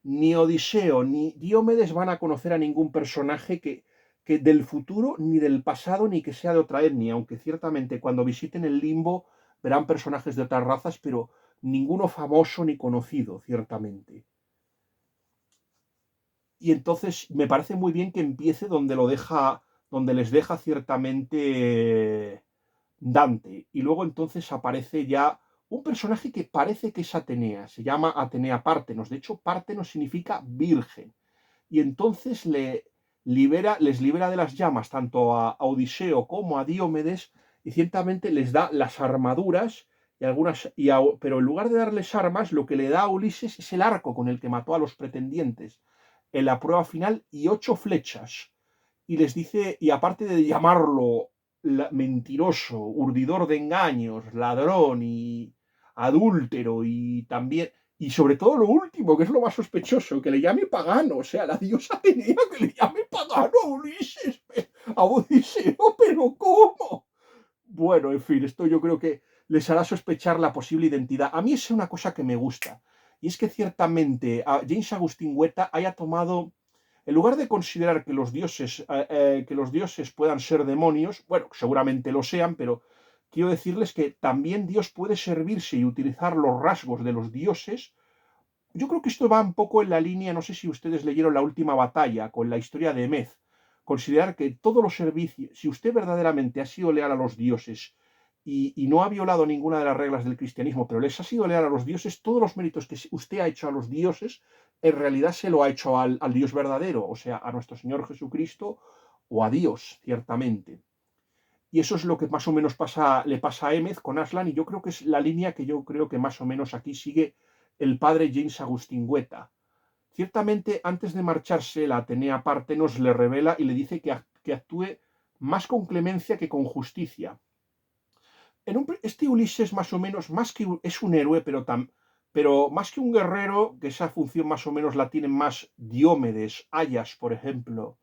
Ni Odiseo ni Diomedes van a conocer a ningún personaje que del futuro, ni del pasado, ni que sea de otra etnia, aunque ciertamente cuando visiten el limbo verán personajes de otras razas, pero ninguno famoso ni conocido, ciertamente. Y entonces me parece muy bien que empiece donde les deja ciertamente Dante. Y luego entonces aparece ya un personaje que parece que es Atenea, se llama Atenea Pártenos. De hecho, Pártenos significa virgen. Y entonces les libera de las llamas tanto a Odiseo como a Diomedes, y ciertamente les da las armaduras pero en lugar de darles armas, lo que le da a Ulises es el arco con el que mató a los pretendientes en la prueba final y 8 flechas. Y les dice, y aparte de llamarlo mentiroso, urdidor de engaños, ladrón y adúltero, y sobre todo lo último, que es lo más sospechoso, que le llame pagano, o sea, la diosa Atenea que le llame pagano a Ulises, a Odiseo, pero ¿cómo? Bueno, en fin, esto yo creo que les hará sospechar la posible identidad. A mí es una cosa que me gusta, y es que ciertamente James Agustín Hueta haya tomado, en lugar de considerar que los dioses puedan ser demonios, bueno, seguramente lo sean, pero quiero decirles que también Dios puede servirse y utilizar los rasgos de los dioses. Yo creo que esto va un poco en la línea, no sé si ustedes leyeron La Última Batalla con la historia de Mez. Considerar que todos los servicios, si usted verdaderamente ha sido leal a los dioses y no ha violado ninguna de las reglas del cristianismo, pero les ha sido leal a los dioses, todos los méritos que usted ha hecho a los dioses, en realidad se lo ha hecho al Dios verdadero, o sea, a nuestro Señor Jesucristo o a Dios, ciertamente. Y eso es lo que más o menos le pasa a Emez con Aslan, y yo creo que es la línea que yo creo que más o menos aquí sigue el padre James Agustín Hueta. Ciertamente, antes de marcharse, la Atenea Pártenos le revela y le dice que actúe más con clemencia que con justicia. Este Ulises, más o menos, es un héroe, pero más que un guerrero, que esa función más o menos la tienen más Diomedes, Ayas, por ejemplo,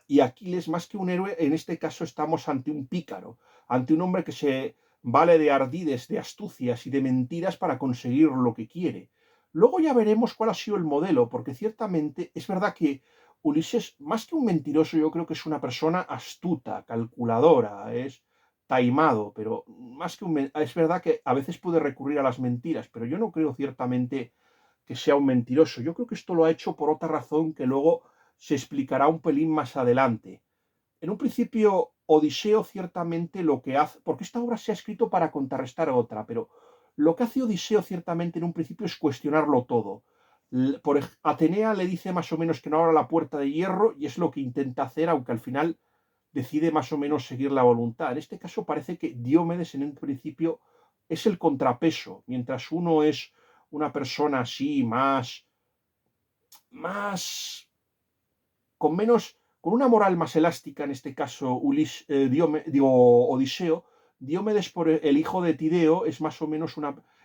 y Aquiles, más que un héroe, en este caso estamos ante un pícaro, ante un hombre que se vale de ardides, de astucias y de mentiras para conseguir lo que quiere. Luego ya veremos cuál ha sido el modelo, porque ciertamente es verdad que Ulises, más que un mentiroso, yo creo que es una persona astuta, calculadora, es taimado, pero es verdad que a veces puede recurrir a las mentiras, pero yo no creo ciertamente que sea un mentiroso. Yo creo que esto lo ha hecho por otra razón que luego se explicará un pelín más adelante. En un principio, Odiseo ciertamente lo que hace, porque esta obra se ha escrito para contrarrestar a otra, pero lo que hace Odiseo ciertamente en un principio es cuestionarlo todo. Atenea le dice más o menos que no abra la puerta de hierro, y es lo que intenta hacer, aunque al final decide más o menos seguir la voluntad. En este caso parece que Diomedes en un principio es el contrapeso, mientras uno es una persona así más con una moral más elástica, en este caso Odiseo. Diomedes, por el hijo de Tideo, es más o menos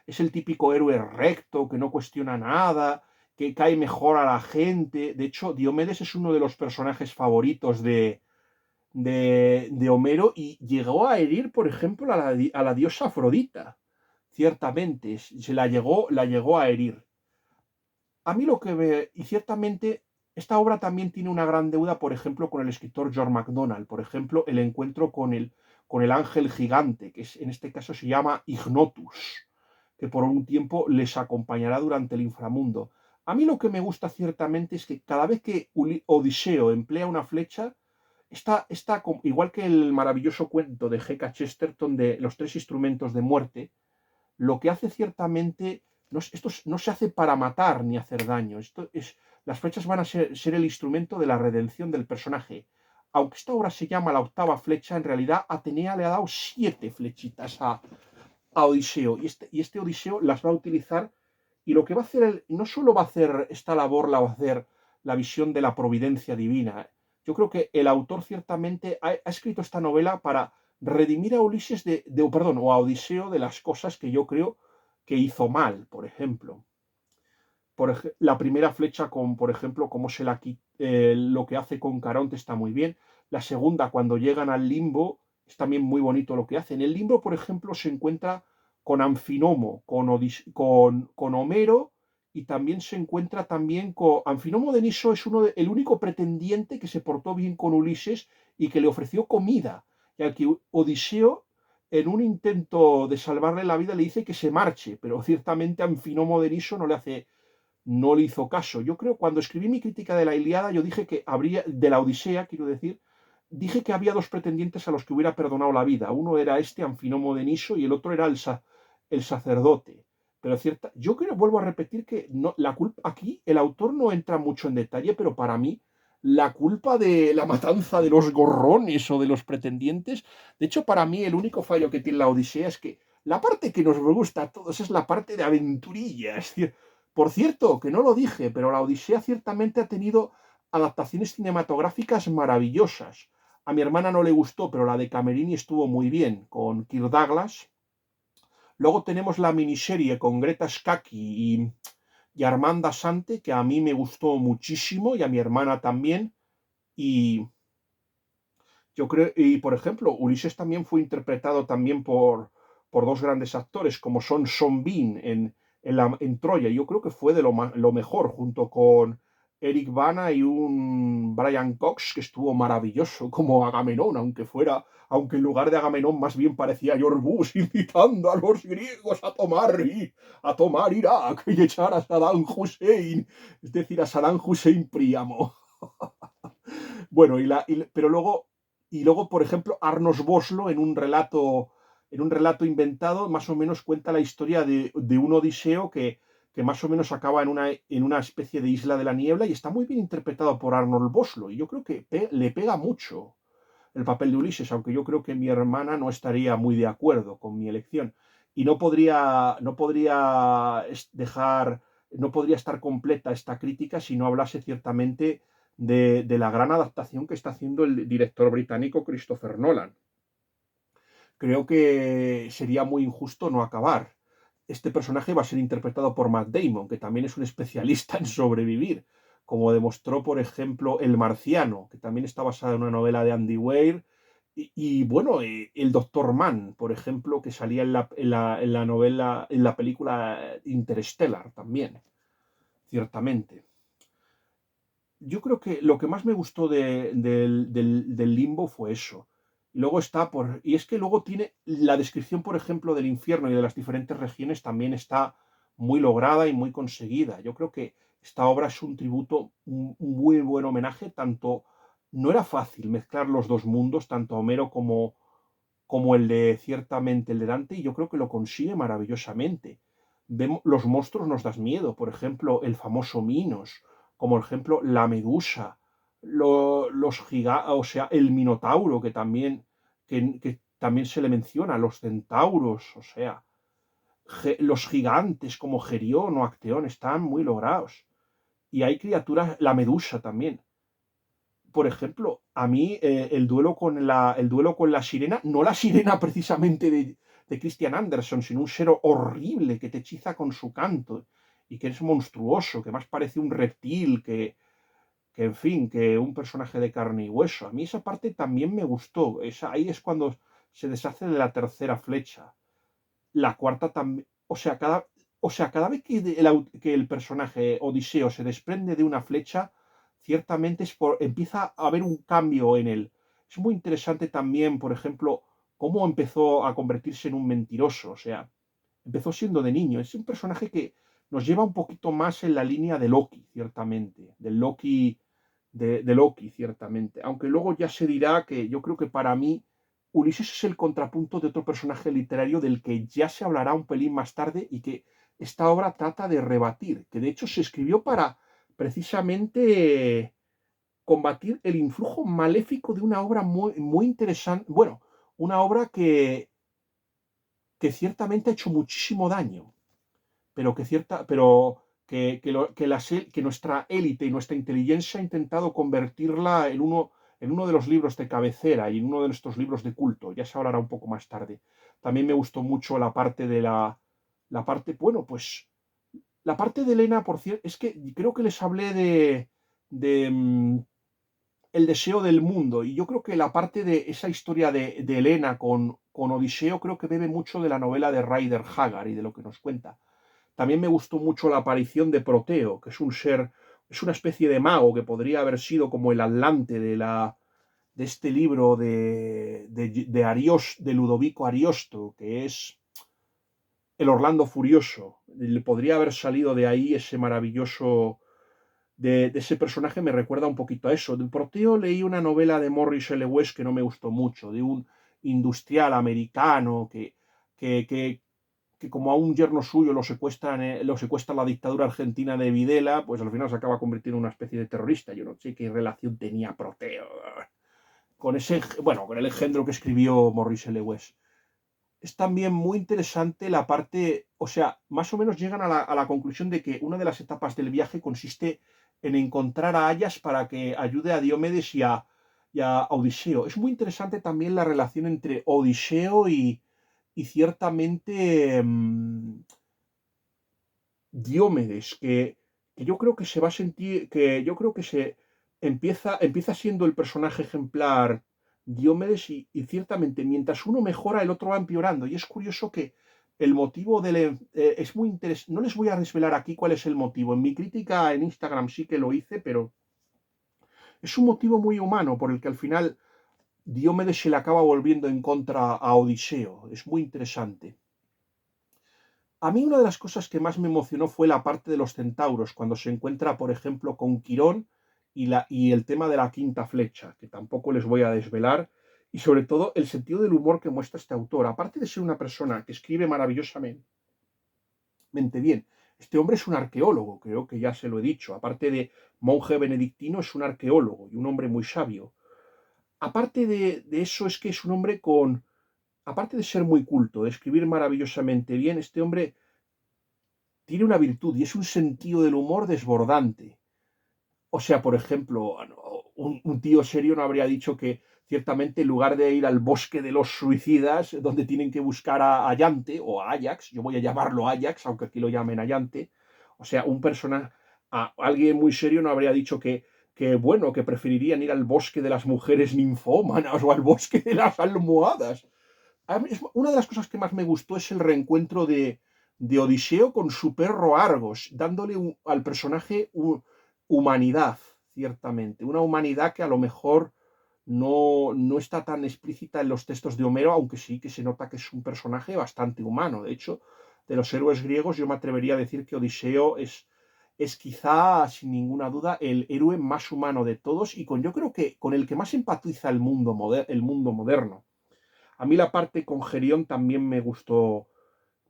es el típico héroe recto, que no cuestiona nada, que cae mejor a la gente. De hecho, Diomedes es uno de los personajes favoritos de Homero y llegó a herir, por ejemplo, a la diosa Afrodita. Ciertamente, la llegó a herir. A mí lo que ve, y ciertamente esta obra también tiene una gran deuda, por ejemplo, con el escritor George MacDonald. Por ejemplo, el encuentro con el ángel gigante, que en este caso se llama Ignotus, que por un tiempo les acompañará durante el inframundo. A mí lo que me gusta ciertamente es que cada vez que Odiseo emplea una flecha, está igual que el maravilloso cuento de G.K. Chesterton de los tres instrumentos de muerte, lo que hace ciertamente, esto no se hace para matar ni hacer daño, las flechas van a ser el instrumento de la redención del personaje. Aunque esta obra se llama La octava flecha, en realidad Atenea le ha dado 7 flechitas a Odiseo, y este Odiseo las va a utilizar, y lo que va a hacer, no solo va a hacer esta labor, la va a hacer la visión de la providencia divina. Yo creo que el autor ciertamente ha escrito esta novela para redimir a Ulises perdón, o a Odiseo de las cosas que yo creo que hizo mal, por ejemplo. La primera flecha por ejemplo, cómo lo que hace con Caronte está muy bien. La segunda, cuando llegan al limbo, es también muy bonito lo que hace. En el limbo, por ejemplo, se encuentra con Anfinomo, con Homero, y también se encuentra también con Anfinomo de Niso. Es el único pretendiente que se portó bien con Ulises y que le ofreció comida, y al que Odiseo, en un intento de salvarle la vida, le dice que se marche, pero ciertamente Anfinomo de Niso no le hizo caso. Yo creo, cuando escribí mi crítica de la Ilíada, yo dije que de la Odisea, quiero decir, dije que había 2 pretendientes a los que hubiera perdonado la vida. Uno era Anfinomo de Niso, y el otro era el sacerdote. Pero yo vuelvo a repetir que no, la culpa aquí, el autor no entra mucho en detalle, pero para mí la culpa de la matanza de los gorrones o de los pretendientes, de hecho, para mí el único fallo que tiene la Odisea es que la parte que nos gusta a todos es la parte de aventurilla. Es decir, por cierto, que no lo dije, pero la Odisea ciertamente ha tenido adaptaciones cinematográficas maravillosas. A mi hermana no le gustó, pero la de Camerini estuvo muy bien, con Kirk Douglas. Luego tenemos la miniserie con Greta Scacchi y Armanda Sante, que a mí me gustó muchísimo, y a mi hermana también. Y yo creo, y por ejemplo, Ulises también fue interpretado también por 2 grandes actores, como son Sean Bean en Troya. Yo creo que fue de lo mejor, junto con Eric Bana y un Brian Cox, que estuvo maravilloso como Agamenón, aunque en lugar de Agamenón más bien parecía George Bush incitando a los griegos a tomar Irak y echar a Saddam Hussein, es decir, a Saddam Hussein Príamo. Bueno, pero luego, por ejemplo, Arnos Boslo, en un relato inventado, más o menos cuenta la historia de un Odiseo que más o menos acaba en una especie de isla de la niebla, y está muy bien interpretado por Arnold Boslo. Y yo creo que le pega mucho el papel de Ulises, aunque yo creo que mi hermana no estaría muy de acuerdo con mi elección. Y no podría estar completa esta crítica si no hablase ciertamente de la gran adaptación que está haciendo el director británico Christopher Nolan. Creo que sería muy injusto no acabar. Este personaje va a ser interpretado por Matt Damon, que también es un especialista en sobrevivir, como demostró, por ejemplo, El Marciano, que también está basada en una novela de Andy Weir, bueno, el Doctor Mann, por ejemplo, que salía en la novela, en la película Interstellar también, ciertamente. Yo creo que lo que más me gustó del Limbo fue eso. Y es que luego tiene la descripción, por ejemplo, del infierno y de las diferentes regiones, también está muy lograda y muy conseguida. Yo creo que esta obra es un tributo, un muy buen homenaje. No era fácil mezclar los 2 mundos, tanto Homero como ciertamente el de Dante, y yo creo que lo consigue maravillosamente. Los monstruos nos das miedo, por ejemplo, el famoso Minos, como por ejemplo la Medusa, o sea, el Minotauro, que también se le menciona, los centauros, o sea, los gigantes como Gerión o Acteón están muy logrados. Y hay criaturas, la Medusa también. Por ejemplo, a mí el duelo con la sirena, no la sirena precisamente de Christian Andersen, sino un ser horrible que te hechiza con su canto. y que es monstruoso, que más parece un reptil que en fin, que un personaje de carne y hueso. A mí esa parte también me gustó. Ahí es cuando se deshace de la tercera flecha. La cuarta también. O sea, cada vez que el personaje Odiseo se desprende de una flecha, ciertamente empieza a haber un cambio en él. Es muy interesante también, por ejemplo, cómo empezó a convertirse en un mentiroso. O sea, empezó siendo de niño. Es un personaje que nos lleva un poquito más en la línea de Loki, ciertamente. De Loki, ciertamente. Aunque luego ya se dirá que yo creo que para mí Ulises es el contrapunto de otro personaje literario del que ya se hablará un pelín más tarde y que esta obra trata de rebatir, que de hecho se escribió para precisamente combatir el influjo maléfico de una obra muy, muy interesante, bueno, una obra que ciertamente ha hecho muchísimo daño, pero que nuestra élite y nuestra inteligencia ha intentado convertirla en uno de los libros de cabecera y en uno de nuestros libros de culto. Ya se hablará un poco más tarde. También me gustó mucho la parte, bueno, pues la parte de Elena, por cierto, es que creo que les hablé de el deseo del mundo. Y yo creo que la parte de esa historia de Helena con Odiseo creo que bebe mucho de la novela de Rider Haggard y de lo que nos cuenta. También me gustó mucho la aparición de Proteo, que es una especie de mago que podría haber sido como el Atlante de este libro de Ludovico Ariosto, que es el Orlando Furioso. Podría haber salido de ahí ese maravilloso de ese personaje. Me recuerda un poquito a eso. De Proteo leí una novela de Morris L. West que no me gustó mucho, de un industrial americano que como a un yerno suyo lo secuestra la dictadura argentina de Videla, pues al final se acaba convirtiendo en una especie de terrorista. Yo no sé qué relación tenía Proteo con el engendro que escribió Morris L. West. Es también muy interesante la parte, o sea, más o menos llegan a la conclusión de que una de las etapas del viaje consiste en encontrar a Ayas para que ayude a Diomedes y a Odiseo. Es muy interesante también la relación entre Odiseo y ciertamente Diomedes, que yo creo que se va a sentir, que yo creo que se empieza siendo el personaje ejemplar Diomedes y ciertamente mientras uno mejora el otro va empeorando. Y es curioso que el motivo es muy interesante. No les voy a desvelar aquí cuál es el motivo. En mi crítica en Instagram sí que lo hice, pero es un motivo muy humano por el que al final Diomedes se le acaba volviendo en contra a Odiseo. Es muy interesante. A mí una de las cosas que más me emocionó fue la parte de los centauros, cuando se encuentra, por ejemplo, con Quirón y el tema de la quinta flecha, que tampoco les voy a desvelar, y sobre todo el sentido del humor que muestra este autor. Aparte de ser una persona que escribe maravillosamente bien, este hombre es un arqueólogo, creo que ya se lo he dicho. Aparte de monje benedictino, es un arqueólogo y un hombre muy sabio. Aparte de eso, es que es un hombre aparte de ser muy culto, de escribir maravillosamente bien, este hombre tiene una virtud y es un sentido del humor desbordante. O sea, por ejemplo, un tío serio no habría dicho que ciertamente en lugar de ir al bosque de los suicidas, donde tienen que buscar a Ayante o a Ajax, yo voy a llamarlo Ajax, aunque aquí lo llamen Ayante, o sea, alguien muy serio no habría dicho bueno, que preferirían ir al bosque de las mujeres ninfómanas o al bosque de las almohadas. Una de las cosas que más me gustó es el reencuentro de Odiseo con su perro Argos, dándole al personaje humanidad, ciertamente. Una humanidad que a lo mejor no está tan explícita en los textos de Homero, aunque sí que se nota que es un personaje bastante humano. De hecho, de los héroes griegos yo me atrevería a decir que Odiseo es quizá, sin ninguna duda, el héroe más humano de todos y yo creo que con el que más empatiza el mundo moderno. A mí la parte con Gerión también me gustó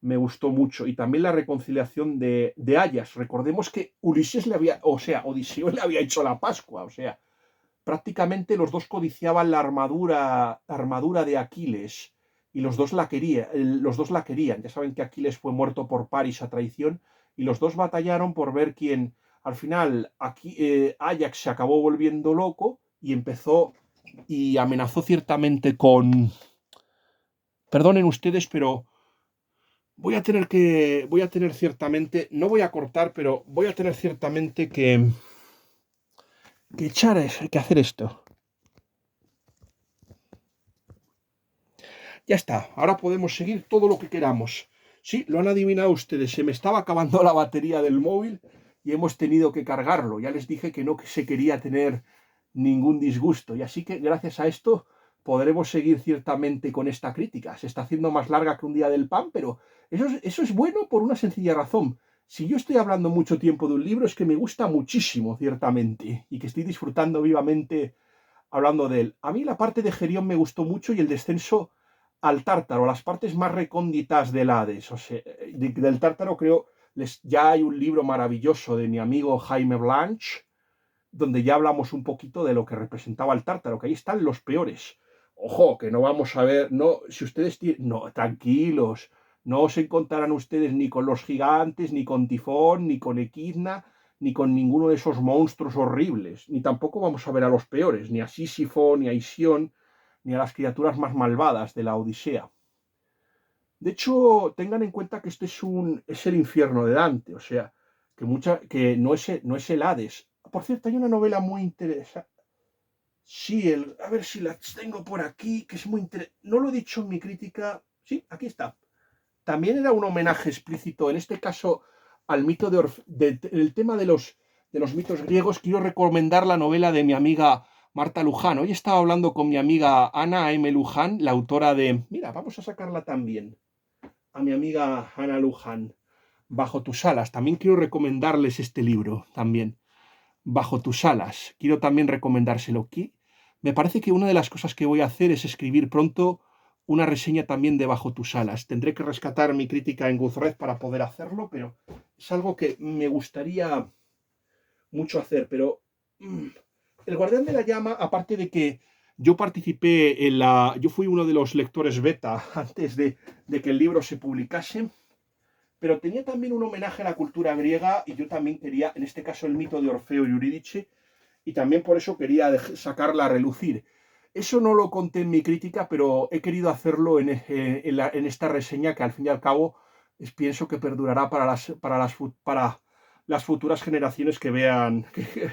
mucho. Y también la reconciliación de Ayas. Recordemos que Odiseo le había hecho la Pascua. O sea, prácticamente los dos codiciaban la armadura de Aquiles. Y los dos la querían. Ya saben que Aquiles fue muerto por Paris a traición. Y los dos batallaron por ver quién. Al final, Ajax se acabó volviendo loco y empezó y amenazó ciertamente con. Perdonen ustedes, pero voy a tener ciertamente, no voy a cortar, pero voy a tener ciertamente que hacer esto. Ya está, ahora podemos seguir todo lo que queramos. Sí, lo han adivinado ustedes, se me estaba acabando la batería del móvil y hemos tenido que cargarlo. Ya les dije que no se quería tener ningún disgusto. Y así que gracias a esto podremos seguir ciertamente con esta crítica. Se está haciendo más larga que un día del pan, pero eso es bueno por una sencilla razón. Si yo estoy hablando mucho tiempo de un libro es que me gusta muchísimo, ciertamente, y que estoy disfrutando vivamente hablando de él. A mí la parte de Gerión me gustó mucho y el descenso al Tártaro, las partes más recónditas del Hades. O sea, del Tártaro creo, ya hay un libro maravilloso de mi amigo Jaime Blanch, donde ya hablamos un poquito de lo que representaba el Tártaro, que ahí están los peores. Ojo, que no vamos a ver, no, si ustedes tienen, no, tranquilos, no se encontrarán ustedes ni con los gigantes, ni con Tifón, ni con Equidna, ni con ninguno de esos monstruos horribles, ni tampoco vamos a ver a los peores, ni a Sísifo, ni a Isión, ni a las criaturas más malvadas de la Odisea. De hecho, tengan en cuenta que este es el infierno de Dante, o sea, que no es el Hades. Por cierto, hay una novela muy interesante. Sí, a ver si la tengo por aquí, que es muy interesante. No lo he dicho en mi crítica. Sí, aquí está. También era un homenaje explícito, en este caso, al mito el tema de los mitos griegos. Quiero recomendar la novela de mi amiga Marta Luján. Hoy estaba hablando con mi amiga Ana M. Luján, la autora de... Mira, vamos a sacarla también. A mi amiga Ana Luján. Bajo tus alas. También quiero recomendarles este libro, también. Bajo tus alas. Quiero también recomendárselo aquí. Me parece que una de las cosas que voy a hacer es escribir pronto una reseña también de Bajo tus alas. Tendré que rescatar mi crítica en Goodreads para poder hacerlo, pero es algo que me gustaría mucho hacer. Pero El Guardián de la Llama, aparte de que yo participé yo fui uno de los lectores beta antes de que el libro se publicase, pero tenía también un homenaje a la cultura griega y yo también quería, en este caso, el mito de Orfeo y Eurídice, y también por eso quería sacarla a relucir. Eso no lo conté en mi crítica, pero he querido hacerlo en esta reseña que al fin y al cabo pienso que perdurará para las futuras generaciones que vean, que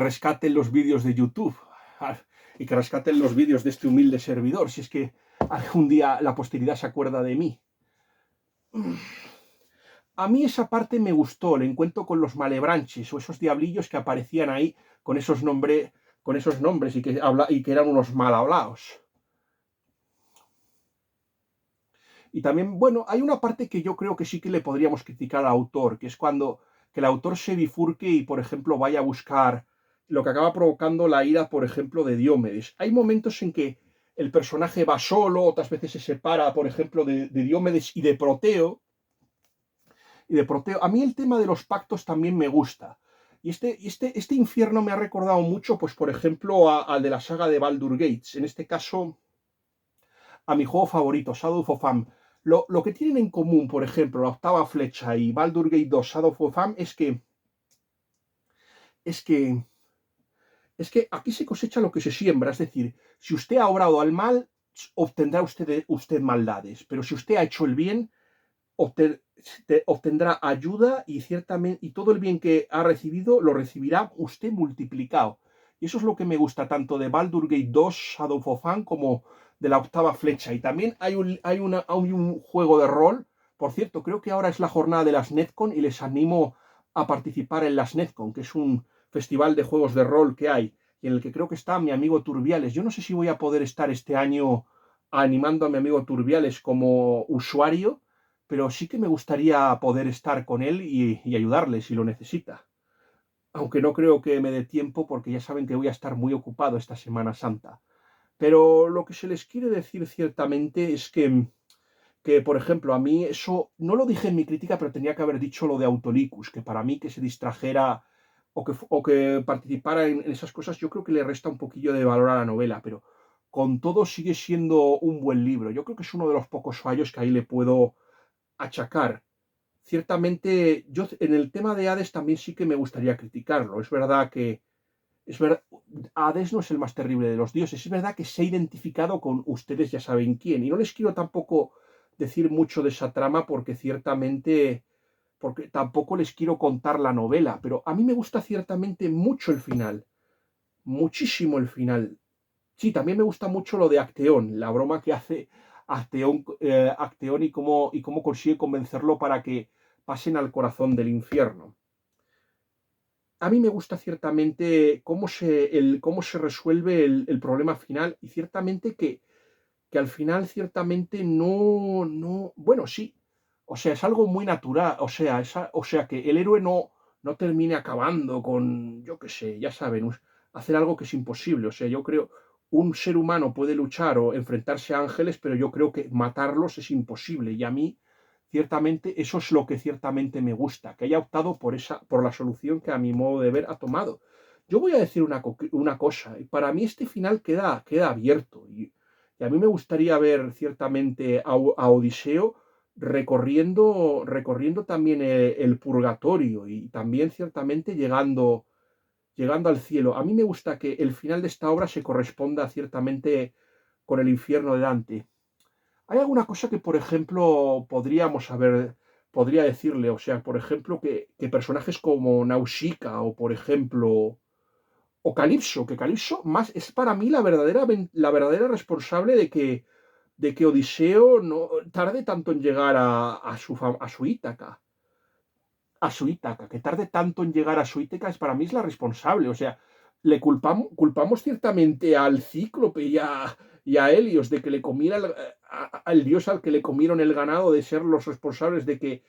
rescaten los vídeos de YouTube y que rescaten los vídeos de este humilde servidor, si es que algún día la posteridad se acuerda de mí. A mí esa parte me gustó, el encuentro con los malebranches o esos diablillos que aparecían ahí con esos, con esos nombres y que eran unos mal hablados. Y también, bueno, hay una parte que yo creo que sí que le podríamos criticar al autor, que es cuando que el autor se bifurque y, por ejemplo, vaya a buscar lo que acaba provocando la ira, por ejemplo, de Diomedes. Hay momentos en que el personaje va solo, otras veces se separa, por ejemplo, de Diomedes y de Proteo, A mí el tema de los pactos también me gusta. Y este infierno me ha recordado mucho, pues por ejemplo, al de la saga de Baldur Gates. En este caso, a mi juego favorito, Shadow of Am. Lo que tienen en común, por ejemplo, la octava flecha y Baldur Gate 2, Shadow of Am, es que, es que aquí se cosecha lo que se siembra. Es decir, si usted ha obrado al mal, obtendrá usted maldades. Pero si usted ha hecho el bien, obtendrá ayuda y ciertamente y todo el bien que ha recibido lo recibirá usted multiplicado. Y eso es lo que me gusta tanto de Baldur Gate 2, Shadow of Fan, como de la octava flecha. Y también hay un juego de rol. Por cierto, creo que ahora es la jornada de las Netcon y les animo a participar en las Netcon, que es un festival de juegos de rol que hay, y en el que creo que está mi amigo Turbiales. Yo no sé si voy a poder estar este año animando a mi amigo Turbiales como usuario, pero sí que me gustaría poder estar con él y ayudarle si lo necesita. Aunque no creo que me dé tiempo porque ya saben que voy a estar muy ocupado esta Semana Santa. Pero lo que se les quiere decir ciertamente es que, por ejemplo, a mí eso, no lo dije en mi crítica, pero tenía que haber dicho lo de Autolicus, que para mí que se distrajera o que participara en esas cosas, yo creo que le resta un poquillo de valor a la novela, pero con todo sigue siendo un buen libro. Yo creo que es uno de los pocos fallos que ahí le puedo achacar. Ciertamente, yo en el tema de Hades también sí que me gustaría criticarlo. Es verdad que es ver, Hades no es el más terrible de los dioses. Es verdad que se ha identificado con ustedes ya saben quién. Y no les quiero tampoco decir mucho de esa trama porque ciertamente, porque tampoco les quiero contar la novela, pero a mí me gusta ciertamente mucho el final, muchísimo el final. Sí, también me gusta mucho lo de Acteón, la broma que hace Acteón y cómo consigue convencerlo para que pasen al corazón del infierno. A mí me gusta ciertamente cómo se resuelve el problema final y ciertamente que al final ciertamente no, bueno, sí, o sea, es algo muy natural, o sea, o sea, que el héroe no termine acabando con, yo qué sé, ya saben, hacer algo que es imposible, o sea, yo creo, un ser humano puede luchar o enfrentarse a ángeles, pero yo creo que matarlos es imposible, y a mí, ciertamente, eso es lo que ciertamente me gusta, que haya optado por la solución que a mi modo de ver ha tomado. Yo voy a decir una cosa, y para mí este final queda abierto, y a mí me gustaría ver ciertamente a Odiseo recorriendo también el purgatorio y también ciertamente llegando al cielo. A mí me gusta que el final de esta obra se corresponda ciertamente con el infierno de Dante. ¿Hay alguna cosa que, por ejemplo, podría decirle? O sea, por ejemplo, que personajes como Nausicaa o, por ejemplo, o Calipso, que Calipso más es para mí la verdadera responsable de que Odiseo no tarde tanto en llegar a su Ítaca, que tarde tanto en llegar a su Ítaca para mí es la responsable. O sea, le culpamos ciertamente al Cíclope y a Helios de que le comiera al dios al que le comieron el ganado, de ser los responsables de que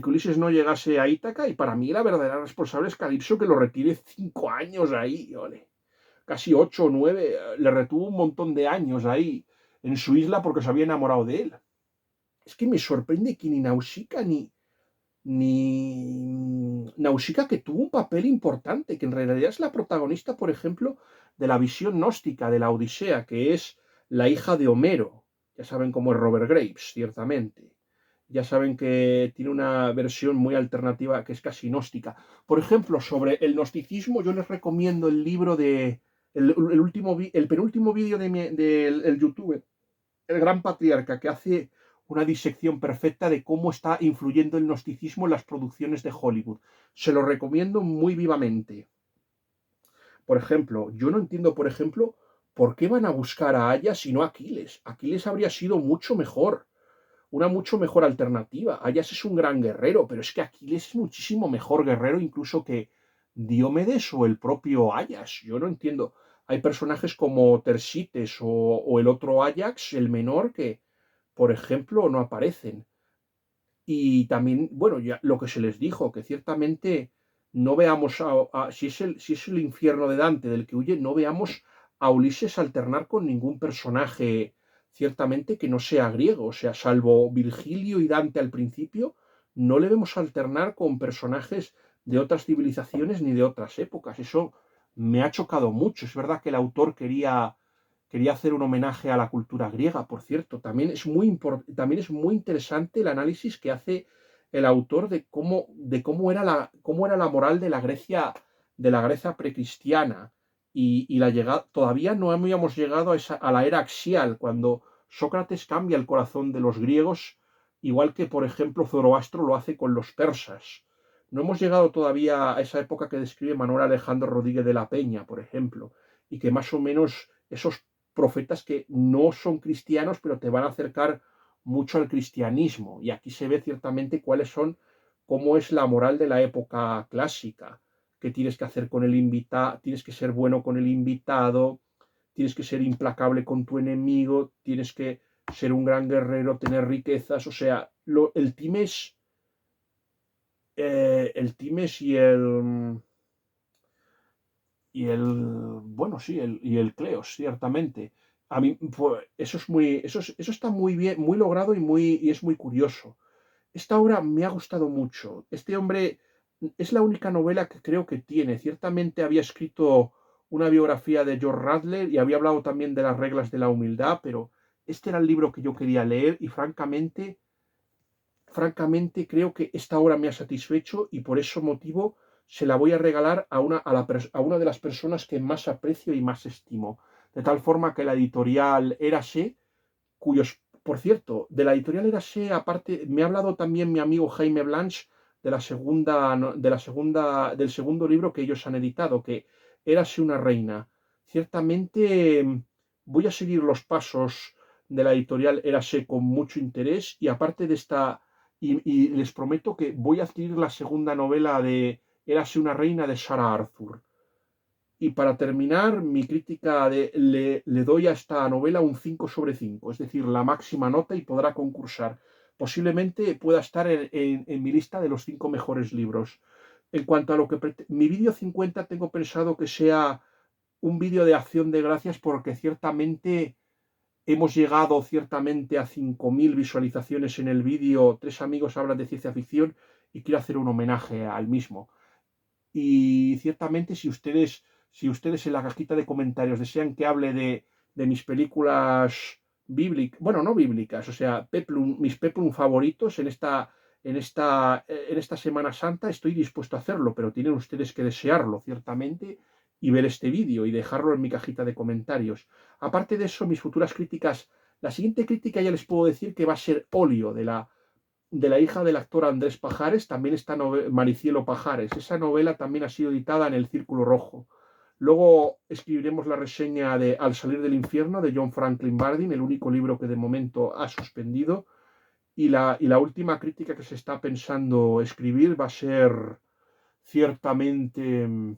Ulises no llegase a Ítaca, y para mí la verdadera responsable es Calipso, que lo retiene 5 años ahí, ole, casi 8 o 9, le retuvo un montón de años ahí en su isla porque se había enamorado de él. Es que me sorprende que ni Nausicaa ni Nausicaa, que tuvo un papel importante, que en realidad es la protagonista, por ejemplo, de la visión gnóstica de la Odisea, que es la hija de Homero. Ya saben cómo es Robert Graves, ciertamente. Ya saben que tiene una versión muy alternativa que es casi gnóstica. Por ejemplo, sobre el gnosticismo, yo les recomiendo el libro el penúltimo vídeo del youtuber, el Gran Patriarca, que hace una disección perfecta de cómo está influyendo el gnosticismo en las producciones de Hollywood. Se lo recomiendo muy vivamente. Por ejemplo, yo no entiendo, por ejemplo, por qué van a buscar a Ayas y no a Aquiles. Aquiles habría sido mucho mejor, una mucho mejor alternativa. Ayas es un gran guerrero, pero es que Aquiles es muchísimo mejor guerrero incluso que Diomedes o el propio Ayas. Yo no entiendo. Hay personajes como Tersites o el otro Ajax, el menor, que, por ejemplo, no aparecen. Y también, bueno, ya lo que se les dijo, que ciertamente no veamos si es el infierno de Dante del que huye, no veamos a Ulises alternar con ningún personaje ciertamente que no sea griego. O sea, salvo Virgilio y Dante al principio, no le vemos alternar con personajes de otras civilizaciones ni de otras épocas. Eso me ha chocado mucho. Es verdad que el autor quería hacer un homenaje a la cultura griega, por cierto. También es muy interesante el análisis que hace el autor de cómo era la moral de la Grecia precristiana. Y todavía no habíamos llegado a la era axial, cuando Sócrates cambia el corazón de los griegos, igual que, por ejemplo, Zoroastro lo hace con los persas. No hemos llegado todavía a esa época que describe Manuel Alejandro Rodríguez de la Peña, por ejemplo, y que más o menos esos profetas que no son cristianos, pero te van a acercar mucho al cristianismo. Y aquí se ve ciertamente cómo es la moral de la época clásica, que tienes que hacer con el invitado, tienes que ser bueno con el invitado, tienes que ser implacable con tu enemigo, tienes que ser un gran guerrero, tener riquezas. O sea, el Times bueno, sí, y el Cleos, ciertamente. A mí, pues, eso está muy bien, muy logrado y es muy curioso. Esta obra me ha gustado mucho. Este hombre es la única novela que creo que tiene. Ciertamente había escrito una biografía de George Radler y había hablado también de las reglas de la humildad, pero este era el libro que yo quería leer y francamente creo que esta obra me ha satisfecho y por ese motivo se la voy a regalar a una de las personas que más aprecio y más estimo. De tal forma que la editorial Érase, por cierto, de la editorial Érase, aparte, me ha hablado también mi amigo Jaime Blanch de la segunda, del segundo libro que ellos han editado, que Érase una reina. Ciertamente voy a seguir los pasos de la editorial Érase con mucho interés y aparte de esta, y les prometo que voy a adquirir la segunda novela de Érase una reina de Sarah Arthur. Y para terminar, mi crítica le doy a esta novela un 5 sobre 5, es decir, la máxima nota y podrá concursar. Posiblemente pueda estar en mi lista de los 5 mejores libros. En cuanto a lo que mi vídeo 50 tengo pensado que sea un vídeo de acción de gracias porque ciertamente hemos llegado ciertamente a 5.000 visualizaciones en el vídeo. 3 amigos hablan de ciencia ficción y quiero hacer un homenaje al mismo. Y ciertamente si ustedes en la cajita de comentarios desean que hable de mis películas bíblicas, bueno, no bíblicas, o sea, mis peplum favoritos en esta Semana Santa, estoy dispuesto a hacerlo, pero tienen ustedes que desearlo, ciertamente, y ver este vídeo y dejarlo en mi cajita de comentarios. Aparte de eso, mis futuras críticas, la siguiente crítica ya les puedo decir que va a ser Óleo, de la hija del actor Andrés Pajares, también está Maricielo Pajares. Esa novela también ha sido editada en el Círculo Rojo. Luego escribiremos la reseña de Al salir del infierno de John Franklin Bardeen, el único libro que de momento ha suspendido. Y la última crítica que se está pensando escribir va a ser ciertamente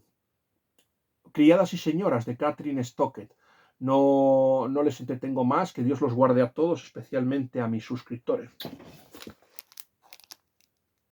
Criadas y señoras de Catherine Stockett. No les entretengo más, que Dios los guarde a todos, especialmente a mis suscriptores.